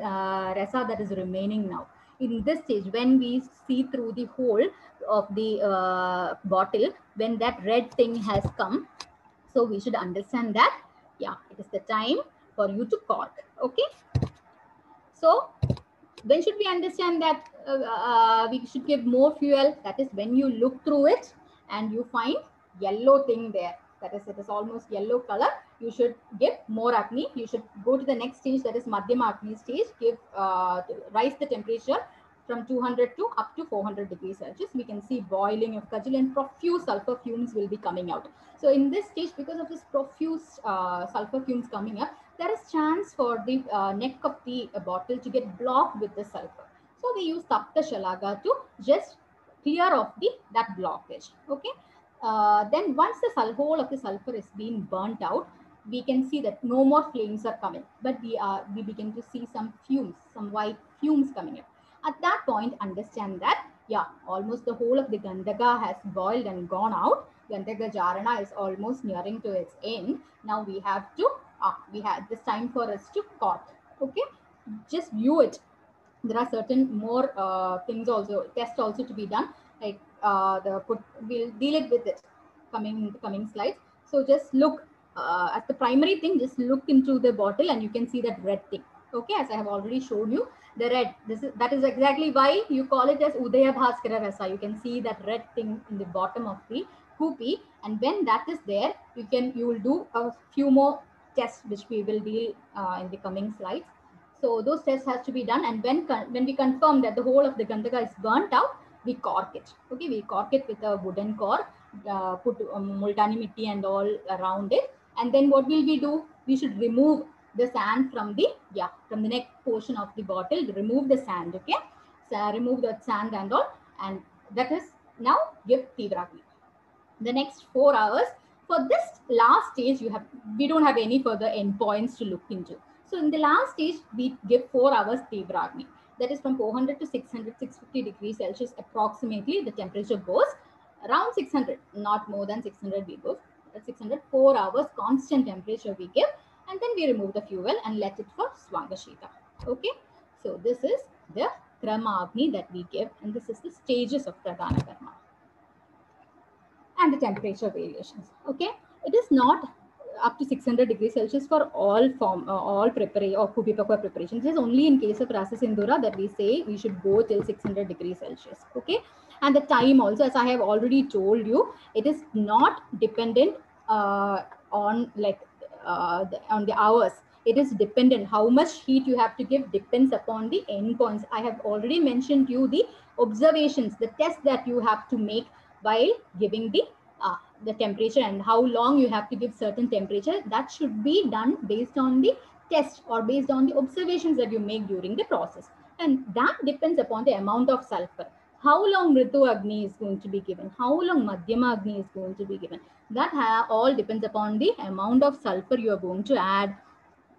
rasa that is remaining now. In this stage, when we see through the hole of the bottle, when that red thing has come, so we should understand that, yeah, it is the time for you to cork. Okay. So when should we understand that we should give more fuel? That is when you look through it and you find yellow thing there. That is, it is almost yellow color. You should give more agni. You should go to the next stage, that is madhyama agni stage. Rise the temperature from 200 to up to 400 degrees Celsius. We can see boiling of kajal and profuse sulfur fumes will be coming out. So in this stage, because of this profuse sulfur fumes coming up, there is chance for the neck of the bottle to get blocked with the sulfur. So we use Tapta Shalaga to just clear off that blockage. Okay. Then once the whole of the sulfur is being burnt out, we can see that no more flames are coming, but we begin to see some fumes, some white fumes coming up. At that point, understand that, yeah, almost the whole of the Gandhaka has boiled and gone out. Gandhaka Jarana is almost nearing to its end. Now we have to, we have this time for us to cork. Okay, just view it. There are certain more things also, tests also to be done. Like we'll deal it with it coming slides. So just look at the primary thing. Just look into the bottle and you can see that red thing. Okay, as I have already showed you, the red. That is exactly why you call it as Udaya Bhaskara Rasa. You can see that red thing in the bottom of the kupi, and when that is there, you will do a few more tests which we will deal in the coming slides. So those tests has to be done, and when we confirm that the whole of the Gandhaka is burnt out, we cork it. Okay, we cork it with a wooden cork, put multani mitti and all around it, and then what will we do? We should remove the sand from the neck portion of the bottle. Remove the sand. Okay, so remove that sand and all, and that is now give tivragni. The next 4 hours. For this last stage, we don't have any further endpoints to look into. So in the last stage, we give 4 hours tivragni. That is from 400 to 600, 650 degrees Celsius approximately. The temperature goes. around 600, not more than 600 we go. 600, 4 hours constant temperature we give, and then we remove the fuel and let it for Swangashita. Okay, so this is the Krama Agni that we give, and this is the stages of Pradhana Karma and the temperature variations. Okay, it is not up to 600 degrees Celsius for all preparation or Kupi Pakwa preparations. It is only in case of Rasa Sindhura that we say we should go till 600 degrees Celsius. Okay, and the time also, as I have already told you, it is not dependent on like on the hours. It is dependent. How much heat you have to give depends upon the endpoints. I have already mentioned you the observations, the test that you have to make while giving the temperature, and how long you have to give certain temperature. That should be done based on the test or based on the observations that you make during the process, and that depends upon the amount of sulfur. How long Ritu Agni is going to be given, how long Madhyama Agni is going to be given, that all depends upon the amount of sulfur you are going to add,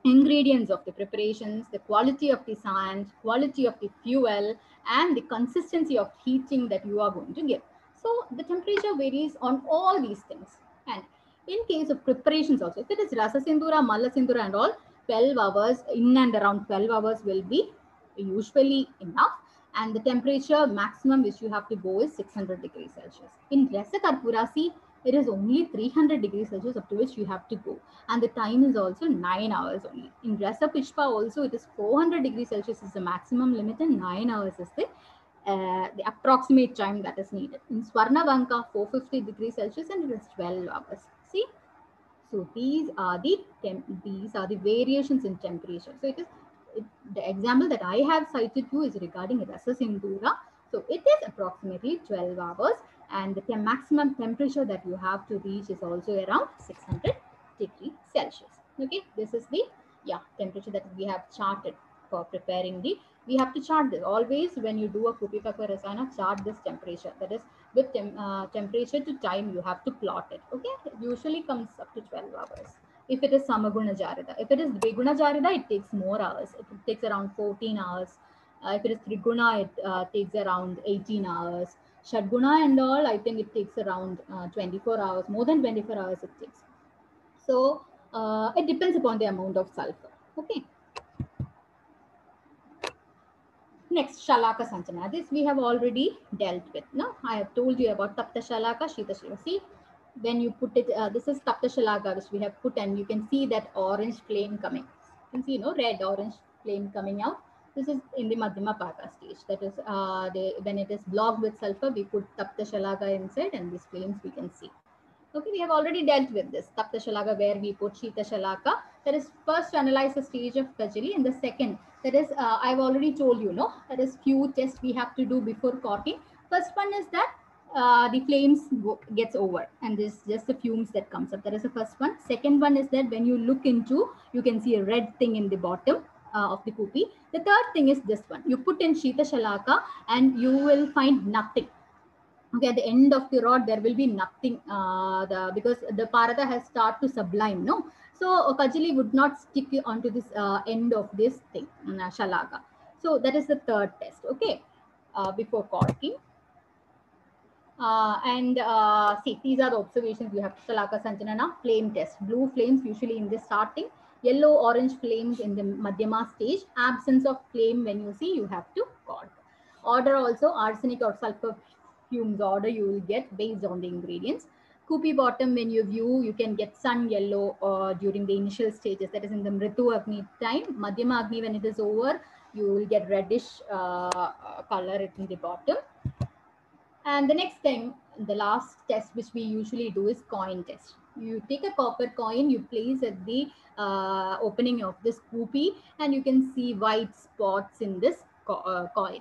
ingredients of the preparations, the quality of the sand, quality of the fuel, and the consistency of heating that you are going to give. So the temperature varies on all these things. And in case of preparations also, if it is Rasa Sindhura, Malla Sindhura and all, 12 hours, in and around 12 hours will be usually enough. And the temperature maximum which you have to go is 600 degrees Celsius. In Rasa Karpurasi, it is only 300 degrees Celsius up to which you have to go, and the time is also 9 hours only. In Rasa Pushpa also, it is 400 degrees Celsius is the maximum limit, and 9 hours is the approximate time that is needed. In Swarnavanka, 450 degrees Celsius, and it is 12 hours. See, so these are the variations in temperature. So the example that I have cited you is regarding Rasa Sindhura. So it is approximately 12 hours, and the maximum temperature that you have to reach is also around 600 degrees Celsius. Okay, this is the temperature that we have charted for preparing the. We have to chart this always when you do a Kupi Pakwa Rasayana. Chart this temperature, that is with temperature to time you have to plot it. Okay, it usually comes up to 12 hours if it is Samaguna Jarida. If it is Dviguna Jarida, it takes more hours. It takes around 14 hours. If it is Triguna, it takes around 18 hours. Shadguna and all, I think it takes around 24 hours, more than 24 hours it takes. So it depends upon the amount of sulfur. Okay. Next, Shalaka Sanchana. This we have already dealt with. No, I have told you about Tapta Shalaka, Shita Shalaka. See, when you put it, this is Tapta Shalaka, which we have put, and you can see that orange flame coming. You can see, red orange flame coming out. This is in the Madhyama Paka stage. That is, when it is blocked with sulfur, we put Tapta Shalaka inside, and these flames we can see. Okay, we have already dealt with this Tapta Shalaka, where we put Shita Shalaka. That is first to analyze the stage of Kajali, and the second, that is, I've already told you, that is few tests we have to do before corking. First one is that the flames gets over, and there's just the fumes that comes up. That is the first one. Second one is that when you look into, you can see a red thing in the bottom of the kupi. The third thing is this one. You put in Shita Shalaka, and you will find nothing. Okay, at the end of the rod there will be nothing, because the parada has started to sublime, no, so Kajali would not stick onto this end of this thing, Shalaka. So that is the third test. Okay, before corking. And see, these are the observations you have. Shalaka Sanchanana, flame test. Blue flames usually in the starting, yellow orange flames in the Madhyama stage, absence of flame when you see, you have to cork. Order also, arsenic or sulfur fumes order you will get based on the ingredients. Kupi bottom, when you view, you can get sun yellow during the initial stages, that is in the Mritu Agni time. Madhyama Agni, when it is over, you will get reddish color in the bottom. And the next thing, the last test which we usually do is coin test. You take a copper coin, you place at the opening of this kupi, and you can see white spots in this coin.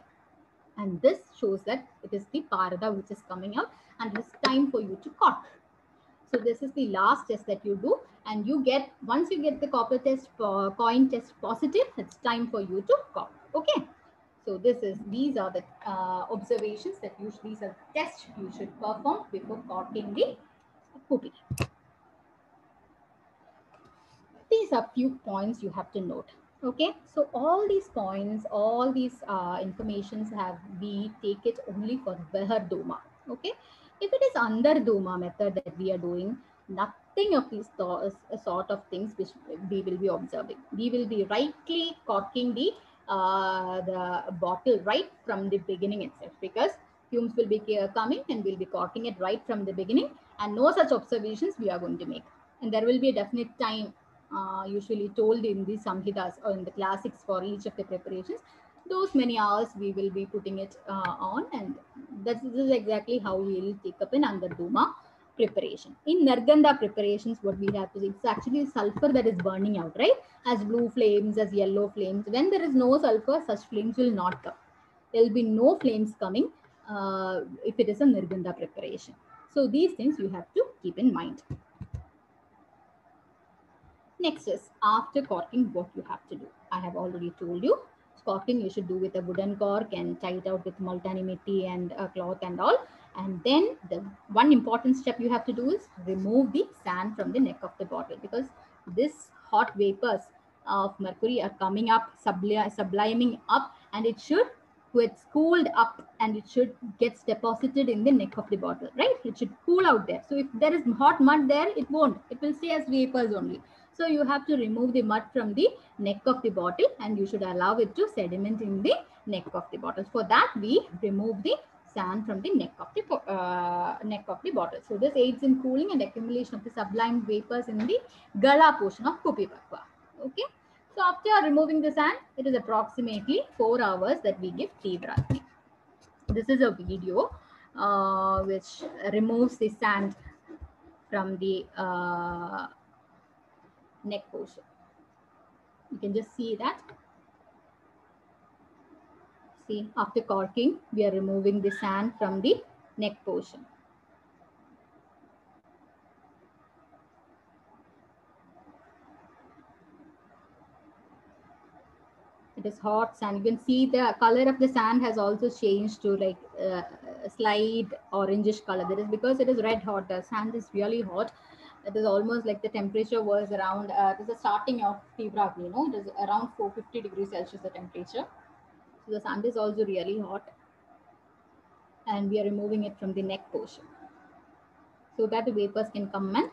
And this shows that it is the parada which is coming out, and it is time for you to cork. So this is the last test that you do, and you get, once you get the copper test, coin test positive, it's time for you to cork. Okay. So these are the observations that these are the tests you should perform before corking the kupi. These are few points you have to note. Okay, so all these points, all these informations we take it only for Vehar Doma. Okay, If it is under Duma method that we are doing, nothing of these sort of things which we will be observing. We will be rightly corking the bottle right from the beginning itself, because fumes will be coming and we'll be corking it right from the beginning, and no such observations we are going to make. And there will be a definite time usually told in the Samhitas or in the classics for each of the preparations. Those many hours we will be putting it on, and this is exactly how we will take up in Angarduma preparation. In Narganda preparations, what we have to see, it's actually sulfur that is burning out, right? As blue flames, as yellow flames. When there is no sulfur, such flames will not come. There will be no flames coming if it is a Nirganda preparation. So these things you have to keep in mind. Next is after corking, what you have to do. I have already told you. Corking you should do with a wooden cork and tie it out with multani mitti and a cloth and all. And then the one important step you have to do is remove the sand from the neck of the bottle, because this hot vapors of mercury are coming up, subliming up, and it should get cooled up and it should get deposited in the neck of the bottle, right? It should cool out there. So if there is hot mud there, it won't. It will stay as vapors only. So you have to remove the mud from the neck of the bottle and you should allow it to sediment in the neck of the bottle. For that, we remove the sand from the neck of the bottle. So this aids in cooling and accumulation of the sublime vapors in the gala portion of Kupi Pakwa. Okay. So after removing the sand, it is approximately 4 hours that we give tea brightening. This is a video which removes the sand from the neck portion. You can just see that. See, after corking, we are removing the sand from the neck portion. It is hot sand. You can see the color of the sand has also changed to like a slight orangish color. That is because it is red hot. The sand is really hot. It is almost like the temperature was around, it is the starting of Tibra, you know, it is around 450 degrees Celsius, the temperature. So the sand is also really hot. And we are removing it from the neck portion so that the vapors can come and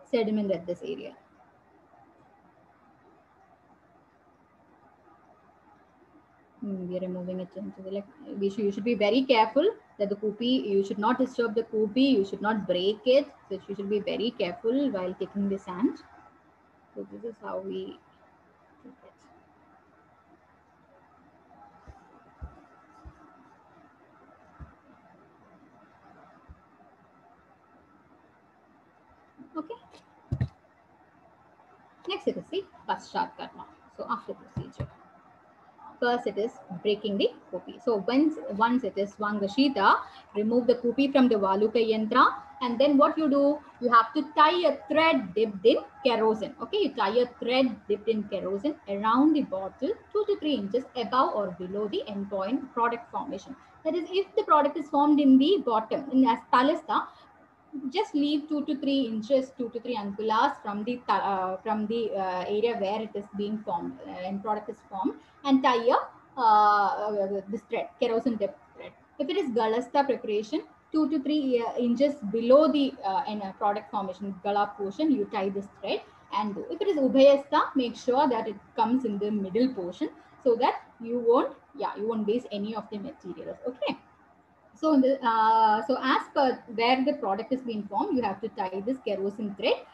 sediment at this area. We are removing it into the, like, you should be very careful that the kupi, you should not disturb the kupi, you should not break it. So you should be very careful while taking the sand. So this is how we take it. Okay. Next it is the Paschat Karma. So after procedure. First it is breaking the kupi. So once it is Swangashita, remove the kupi from the Valuka Yantra, and then what you do, you have to tie a thread dipped in kerosene. Okay, you tie a thread dipped in kerosene around the bottle 2 to 3 inches above or below the endpoint product formation. That is, if the product is formed in the bottom, in as talista, just leave 2 to 3 inches, 2 to 3 angulas from the area where it is being formed, and product is formed, and tie this thread, kerosene dip thread. If it is galasta preparation, 2 to 3 inches below the product formation gala portion, you tie this thread and do. If it is ubhayasta, make sure that it comes in the middle portion so that you won't waste any of the materials. Okay. So, so as per where the product is being formed, you have to tie this kerosene thread.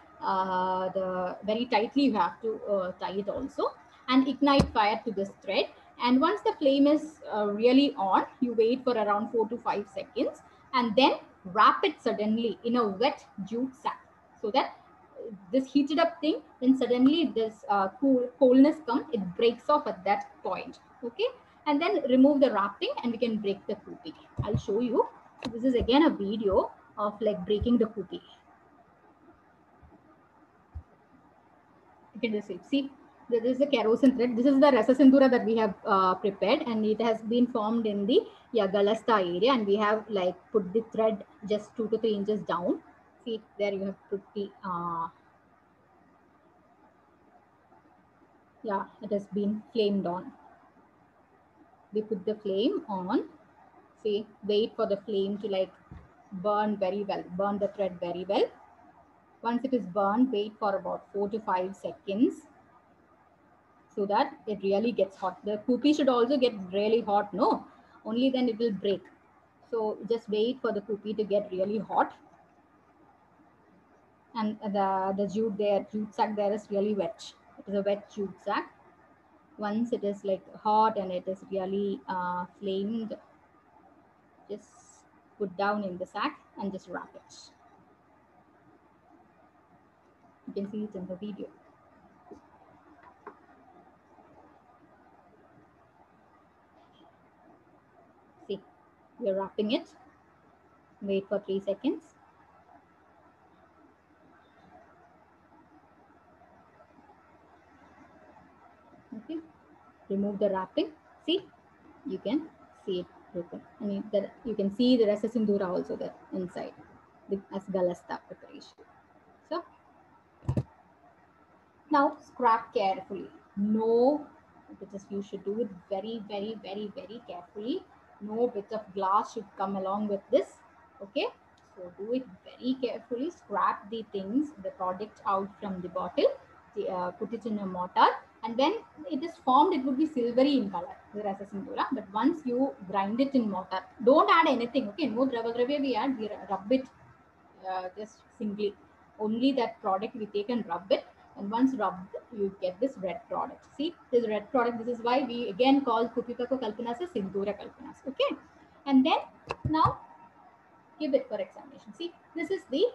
Very tightly you have to tie it also, and ignite fire to this thread. And once the flame is really on, you wait for around 4 to 5 seconds, and then wrap it suddenly in a wet jute sack, so that this heated up thing, then suddenly this coolness comes, it breaks off at that point. Okay, and then remove the wrapping and we can break the kupi. I'll show you. So this is again a video of like breaking the kupi. You can just see this is the kerosene thread. This is the rasa sindura that we have prepared, and it has been formed in the galasta area, and we have like put the thread just 2 to 3 inches down. See there you have put the it has been flamed on. We put the flame on. See, wait for the flame to like burn very well, burn the thread very well. Once it is burned, wait for about 4 to 5 seconds so that it really gets hot. The kupi should also get really hot, no? Only then it will break. So just wait for the kupi to get really hot. And the jute there, jute sack there is really wet. It is a wet jute sack. Once it is like hot and it is really flamed, just put down in the sack and just wrap it. You can see it in the video. See, we're wrapping it. Wait for 3 seconds. Okay, remove the wrapping. See, you can see it broken. And you can see the rasa sindura also there inside as galasta preparation. So now scrap carefully. No, because you should do it very, very, very, very carefully. No bit of glass should come along with this. Okay, so do it very carefully. Scrap the things, the product out from the bottle. Put it in a mortar, and when it is formed, it would be silvery in color, the rasa sindura. But once you grind it in mortar, don't add anything. Okay, no drava dravya we add. We rub it just simply. Only that product we take and rub it, and once rubbed, you get this red product. See, this red product. This is why we again call Kupipako Kalpanas as Sindura Kalpanas. Okay, and then now give it for examination. See, this is the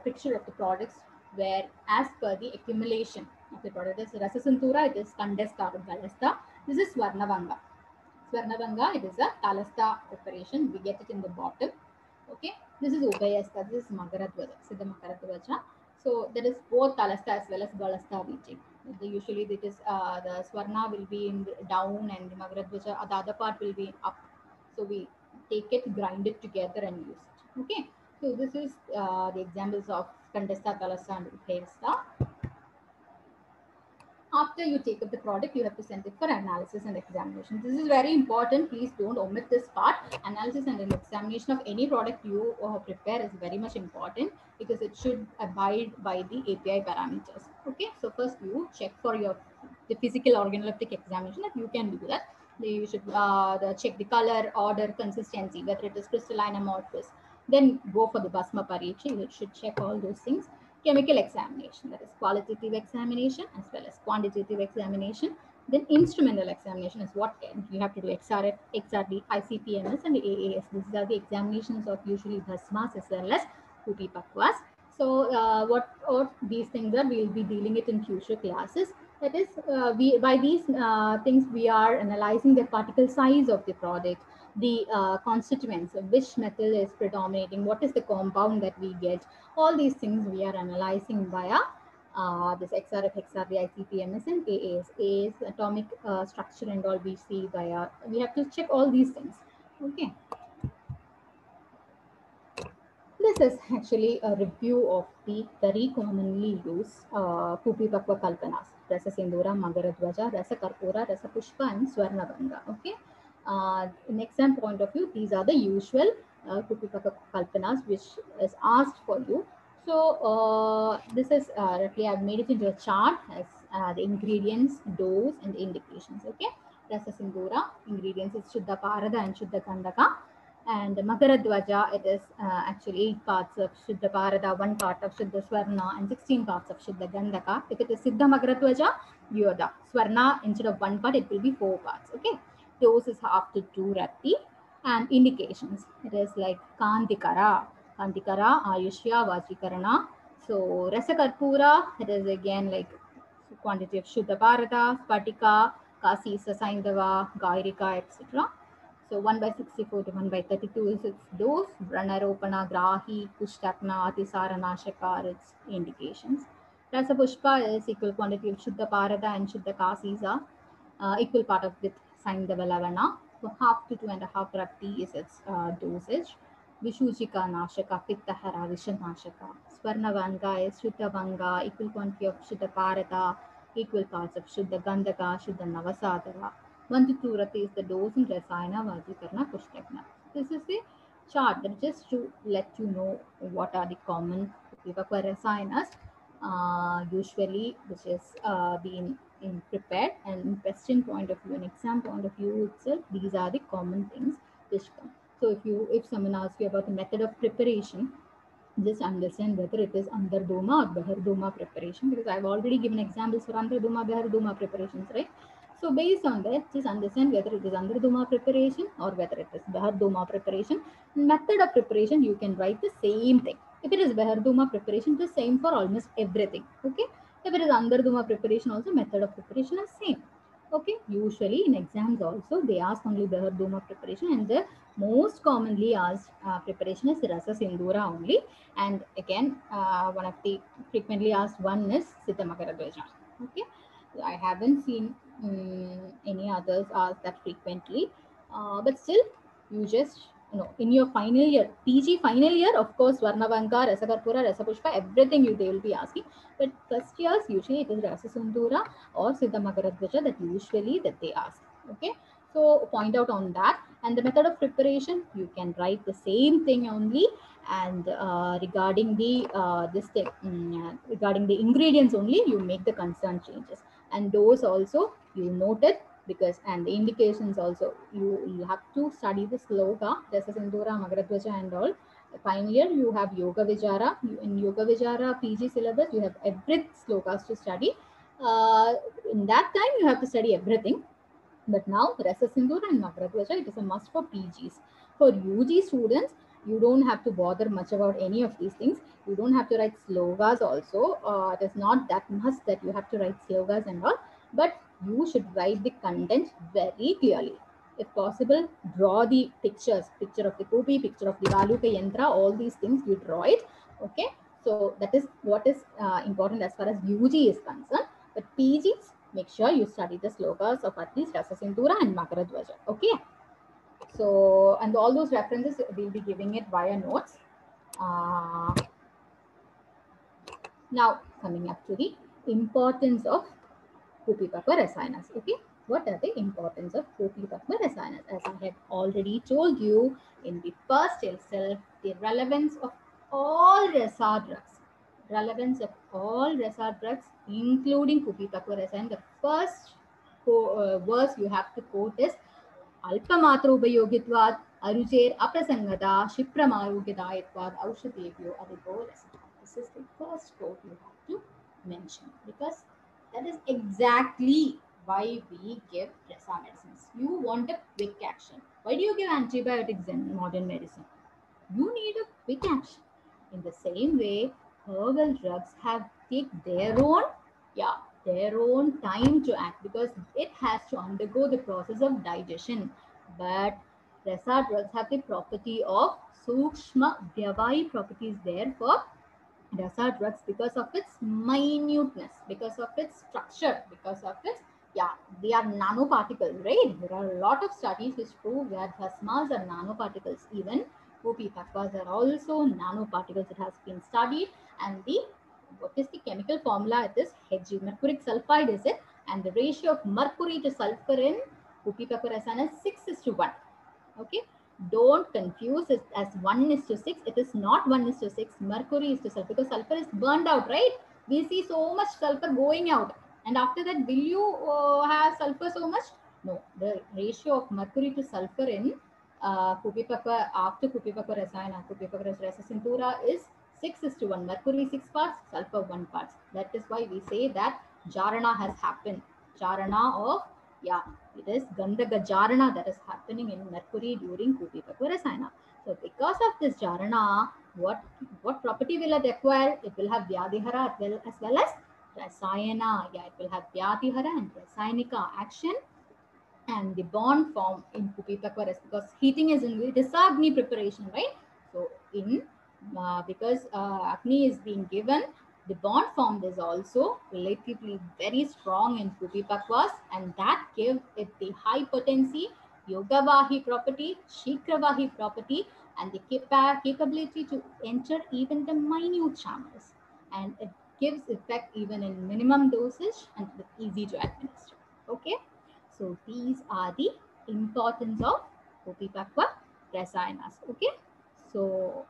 picture of the products where, as per the accumulation of the product, this is Rasasantura, it is Kandesta or Galasta. This is Swarnavanga. Swarnavanga, it is a Talasta preparation. We get it in the bottle. Okay, this is Ubhayasta, this is Magaradwaja, Siddha Magaradwaja. So that is both Talasta as well as Galasta we take. Usually it is the Swarna will be in the down and the Magaradwaja, the other part will be up. So we take it, grind it together and use it. Okay, so this is the examples of Kandasta, Talasta and Ubhayasta. After you take up the product, you have to send it for analysis and examination. This is very important. Please don't omit this part. Analysis and an examination of any product you prepare is very much important because it should abide by the API parameters. Okay, so first you check for the physical organoleptic examination that you can do that. You should check the color, order, consistency, whether it is crystalline, amorphous. Then go for the Basma Pariksha. You should check all those things. Chemical examination, that is qualitative examination as well as quantitative examination. Then instrumental examination is what you have to do: XRF, XRD, ICP-MS and AAS. These are the examinations of usually Bhasmas as well as Kupi Pakwas. So what these things are, we will be dealing it in future classes. That is, by these things we are analyzing the particle size of the product, the constituents of which metal is predominating, what is the compound that we get. All these things we are analyzing via this XRF, XRD, ICP-MS and AAS. AAS atomic structure and all we see via, we have to check all these things. Okay. This is actually a review of the very commonly used Kupi Pakwa Kalpanas: Rasa Sindura, Magaradwaja, Rasa Karpura, Rasa Pushpa, and Swarnavanga. Okay. In exam point of view, these are the usual Kupi Pakwa Kalpanas which is asked for you. So this is roughly I've made it into a chart as the ingredients, dose, and indications. Okay. Rasa Sindura, ingredients is Shuddha Parada and Shuddha Gandhaka. And Magaradwaja, it is actually 8 parts of Shuddha Parada, 1 part of Shuddha Swarna, and 16 parts of Shuddha Gandhaka. If it is Siddha Magaradwaja, Yoda. Swarna, instead of 1 part, it will be 4 parts. Okay. Dose is half to 2 rati. And indications, it is like Kantikara, Ayushya, Vajikarana. So Rasa Karpura, it is again like quantity of Shuddha Parada, Spatika, Kasi, Sasaindava, Gairika, etc. So 1 by 64 to 1 by 32 is its dose. Vranaropana, Grahi, Kushtakna, Atisarana, Shaka, its indications. Rasa Pushpa is equal quantity of Shuddha Parada and Shuddha Kasisa, equal part of with Saindava Lavana. So half to 2.5 rati is its dosage. Vishujika Nashaka, Pittahara, Vishanashaka. Swarnavanga is Shuddha Vanga, equal quantity of Shuddha Parada, equal parts of Shuddha Gandhaka, Shuddha Navasadara. 1 to 2 rati is the dose in Rasayana, Vajikarna, Pushtakna. This is the chart that just to let you know what are the common Kupipakwa rasayanas, usually which is being in prepared, and in question point of view, an exam point of view itself, these are the common things which come. So if someone asks you about the method of preparation, just understand whether it is Andardoma or Bahardoma preparation, because I've already given examples for Andardoma, Bahardoma preparations, right? So based on that, just understand whether it is Andardoma preparation or whether it is Bahardoma preparation. Method of preparation, you can write the same thing. If it is Bahardoma preparation, the same for almost everything. Okay. If it is Andardoma preparation, also method of preparation is same. Okay. Usually in exams also they ask only Bahardoma preparation, and the most commonly asked preparation is Rasa Sindhura only. And again, one of the frequently asked one is Siddha Makaradwaja. Okay, so I haven't seen any others asked that frequently, but still, you just in your final year, PG final year, of course, Varnavanka, Rasakarpura, Rasapushpa, everything they will be asking. But first years usually it is Rasa Sindhura or Siddha Makaradwaja that usually that they ask. Okay, so point out on that. And the method of preparation, you can write the same thing only, and regarding the regarding the ingredients only, you make the concerned changes, and those also you noted, because and the indications also you have to study the sloka, Rasa Sindhura, Makaradwaja and all. Final year you have Yoga Vichara. In Yoga Vichara PG syllabus you have every slokas to study. In that time you have to study everything, but now Rasa Sindhura and Makaradwaja, it is a must for PGs. For UG students, you don't have to bother much about any of these things. You don't have to write slogas also. It is not that must that you have to write slogas and all, but you should write the content very clearly. If possible, draw the pictures, picture of the Kupi, picture of the Valuka Yantra, all these things you draw it. Okay, so that is what is important as far as UG is concerned. But PGs, make sure you study the slokas of at least Rasa Sindhura and Makaradwaja. Okay. So, and all those references we'll be giving it via notes. Now, coming up to the importance of Kupipakwa Rasayanas. Okay. What are the importance of Kupipakwa Rasayanas? As I have already told you in the first itself, the relevance of all Rasa drugs. Relevance of all Rasa drugs, including Kupipakwa Rasayan. The first verse you have to quote is अल्पमात्र उपयोगित्वात् अरुचेर अप्रसंगता क्षिप्रमारोग्यदायत्वात् औषधेभ्यो अधिको रसः. This is the first quote you have to mention, because that is exactly why we give Rasa medicines. You want a quick action. Why do you give antibiotics in modern medicine? You need a quick action. In the same way, herbal drugs have take their own time to act, because it has to undergo the process of digestion. But Rasa drugs have the property of Sukshma Vyavai properties there for Rasa drugs, because of its minuteness, because of its structure, because of its, they are nanoparticles, right? There are a lot of studies which prove that plasmas are nanoparticles. Even Kupipakwas are also nanoparticles. It has been studied, and the what is the chemical formula? It is Hg, mercuric sulfide is it, and the ratio of mercury to sulfur in Kupipakwa Rasayana is 6:1. Okay, don't confuse it as 1:6. It is not 1:6. Mercury is to sulfur, because sulfur is burned out, right? We see so much sulfur going out, and after that, will you have sulfur so much? No. The ratio of mercury to sulfur in Kupipakwa, after Kupipakwa Rasayana, Kupipakwa Rasa Sindhura is 6:1. Mercury 6 parts, sulfur 1 parts. That is why we say that Jarana has happened. Jarana of, it is Gandhaga Jarana that is happening in mercury during Kupipakwa Rasayana. So because of this Jarana, what property will it acquire? It will have Vyadihara as well as Rasayana. Yeah, it will have Vyadihara and Rasayanika action, and the bond form in Kupipakwa, because heating is in it is Agni preparation, right? So in because Agni is being given, the bond formed is also relatively very strong in Kupipakwas, and that gives it the high potency, Yogavahi property, Shikravahi property, and the capability to enter even the minute channels, and it gives effect even in minimum dosage and easy to administer. Okay. So these are the importance of Kupipakwa Rasayanas. Okay. So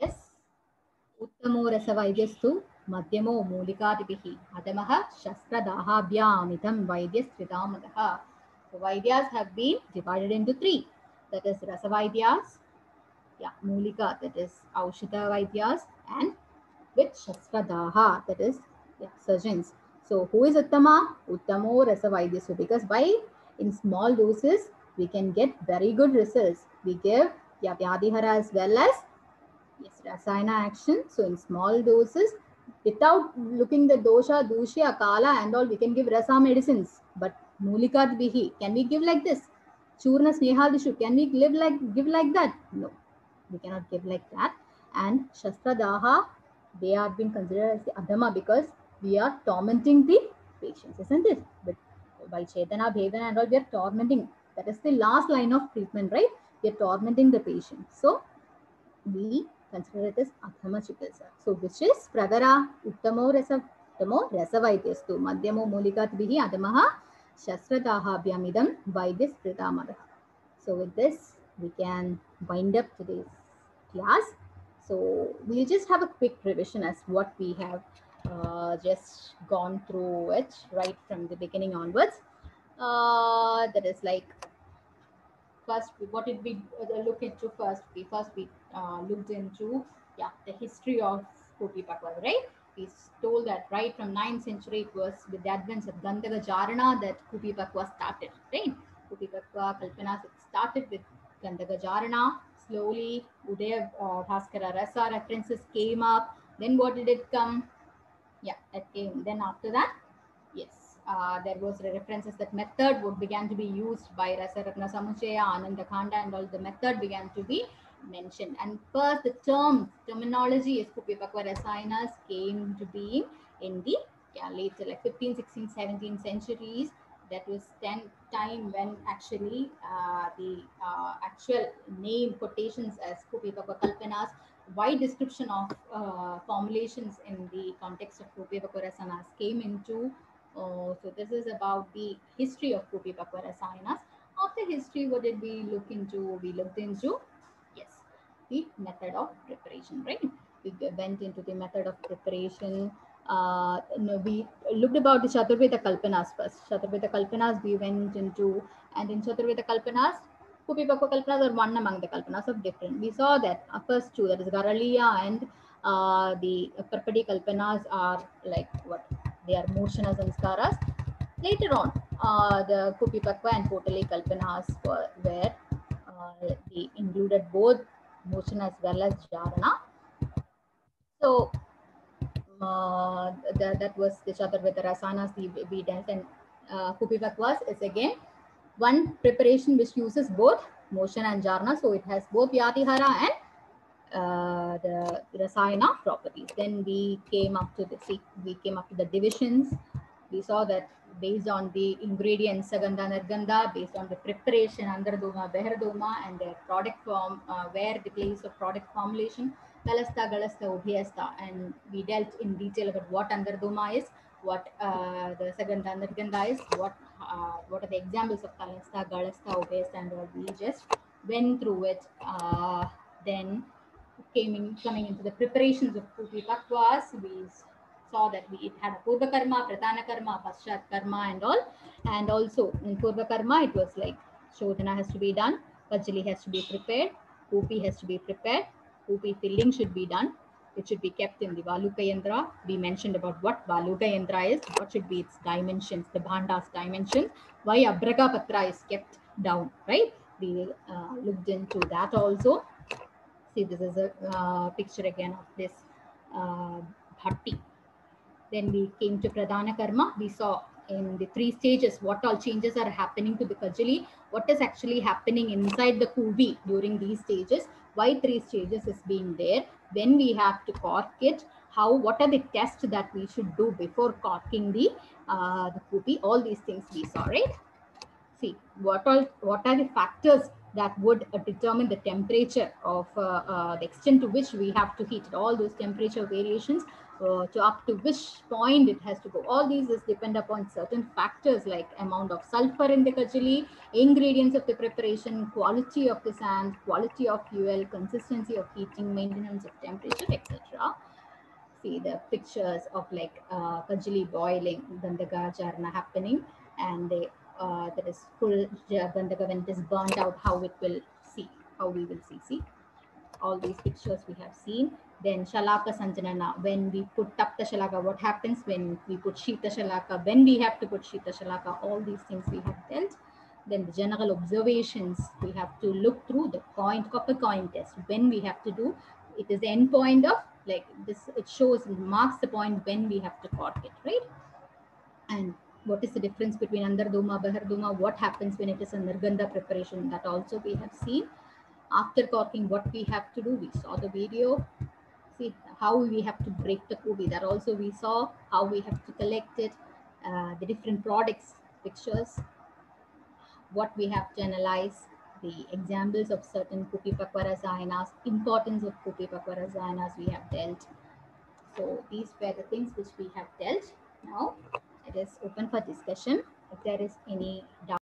yes, Uttamo Rasavaidyasthu Madhyamo Mulikadibihi Adamaha Shastradahabhyamidam Vaidyasthridamadaha. So Vaidyas have been divided into three. That is Rasavaidyas, yeah, Mulika, that is Aushita Vaidyas, and with Shastradaha, that is, yeah, surgeons. So who is Uttama? Uttamo Rasavaidyasu, because by in small doses we can get very good results. We give, yeah, Vyadihara as well as, yes, Rasayana action. So in small doses, without looking the dosha, dushya, kala and all, we can give rasa medicines. But Mulikat Bihi, can we give like this? Churna Snehadishu, can we give like that? No, we cannot give like that. And Shastra Daha, they are being considered as the Adama because we are tormenting the patients, isn't it? But by Chetana, Bhedana and all, we are tormenting. That is the last line of treatment, right? We are tormenting the patient. So we consider it as Adhama Chikitsa. So which is Pradara Uttamo Rasavaidestu Madhyamo Mulikatbihi Adamaha Shastradahabhyamidam Vaidis Pritamada. So with this, we can wind up today's class. So we'll just have a quick revision as what we have just gone through it right from the beginning onwards. That is like, first, what did we look into first? We looked into, yeah, the history of Kopi Pakwa, right? We told that right from 9th century it was with the advent of Gandhaka Jarana that Kopi Pakwa started, right? Kopi Pakwa Kalpanas, it started with Gandhaka Jarana. Slowly, Udaya Bhaskara Rasa references came up. Then what did it come? Yeah, that came. Then after that, yes, there was references that method began to be used by Rasaratna Samuchaya, Ananda Khanda, and all the method began to be mentioned. And first, the terminology is Kupipakwa Rasayanas came to be in the, yeah, later, like 15th, 16th, 17th centuries. That was time when actually the actual name quotations as Kupipakwa Kalpanas, wide description of formulations in the context of Kupipakwa Rasayanas came into. So this is about the history of Kopi Pakwa Rasayanas. After history, what did we look into? We looked into, yes, the method of preparation, right? We went into the method of preparation. No, we looked about the Chaturveda Kalpanas first. Chaturveda Kalpanas we went into, and in Chaturveda Kalpanas, Kopi Pakwa Kalpanas are one among the Kalpanas of different. We saw that first two, that is Garaliya and the Parpadi Kalpanas are like what? They are Moshana Sanskaras. Later on, the Kopi Pakwa and Potali Kalpanas were they included both Moshana as well as Jarana. So that was the Chaturveda Rasayanas we dealt, and Kopi Pakwas is again one preparation which uses both motion and Jarana. So it has both Vyatihara and the Rasayana properties. Then we came up to the divisions. We saw that based on the ingredients Sagandha Nirgandha, based on the preparation Andardoma, Behardoma, and their product form, where the place of product formulation, Kalasta, Galasta, Ubhyasta, and we dealt in detail about what Andardoma is, what the Sagandha Nirgandha is, what are the examples of Kalasta, Galasta, Ubhyasta, and all. We just went through it. Then coming into the preparations of Kopi Pakwas, we saw that it had a Purva Karma, Pradhana Karma, Paschat Karma, and all. And also in Purva Karma, it was like Shodhana has to be done, Kajali has to be prepared, Kopi has to be prepared, Kopi filling should be done. It should be kept in the Valuka Yandra. We mentioned about what Valuka Yandra is, what should be its dimensions, the Bhanda's dimensions, why Abraga Patra is kept down, right? We looked into that also. See, this is a picture again of this bhatti. Then we came to Pradhana Karma. We saw in the three stages what all changes are happening to the Kajali, what is actually happening inside the Kuvi during these stages, why three stages is being there, when we have to cork it, what are the tests that we should do before corking the Kuvi, all these things we saw, right? See, what are the factors that would determine the temperature of the extent to which we have to heat it. All those temperature variations to up to which point it has to go. All these is depend upon certain factors like amount of sulfur in the kajali, ingredients of the preparation, quality of the sand, quality of fuel, consistency of heating, maintenance of temperature, etc. See the pictures of like kajali boiling, Gandaka Jarna happening, and they that is full Gandaka when it is burnt out, how it will see, how we will see. See all these pictures we have seen. Then Shalaka Sanjanana, when we put Tapta Shalaka, what happens when we put Shita Shalaka, when we have to put Shita Shalaka, all these things we have dealt. Then the general observations, we have to look through the coin, copper coin test. When we have to do, it is the end point of like this, it shows, marks the point when we have to cork it, right? And what is the difference between Andarduma, Baharduma, what happens when it is a Nirganda preparation, that also we have seen. After corking, what we have to do, we saw the video. See how we have to break the kubi, that also we saw, how we have to collect it, the different products, pictures, what we have to analyze, the examples of certain Kupi Pakwa rasayanas, importance of Kupi Pakwa rasayanas we have dealt. So these were the things which we have dealt. Now it is open for discussion. If there is any doubt.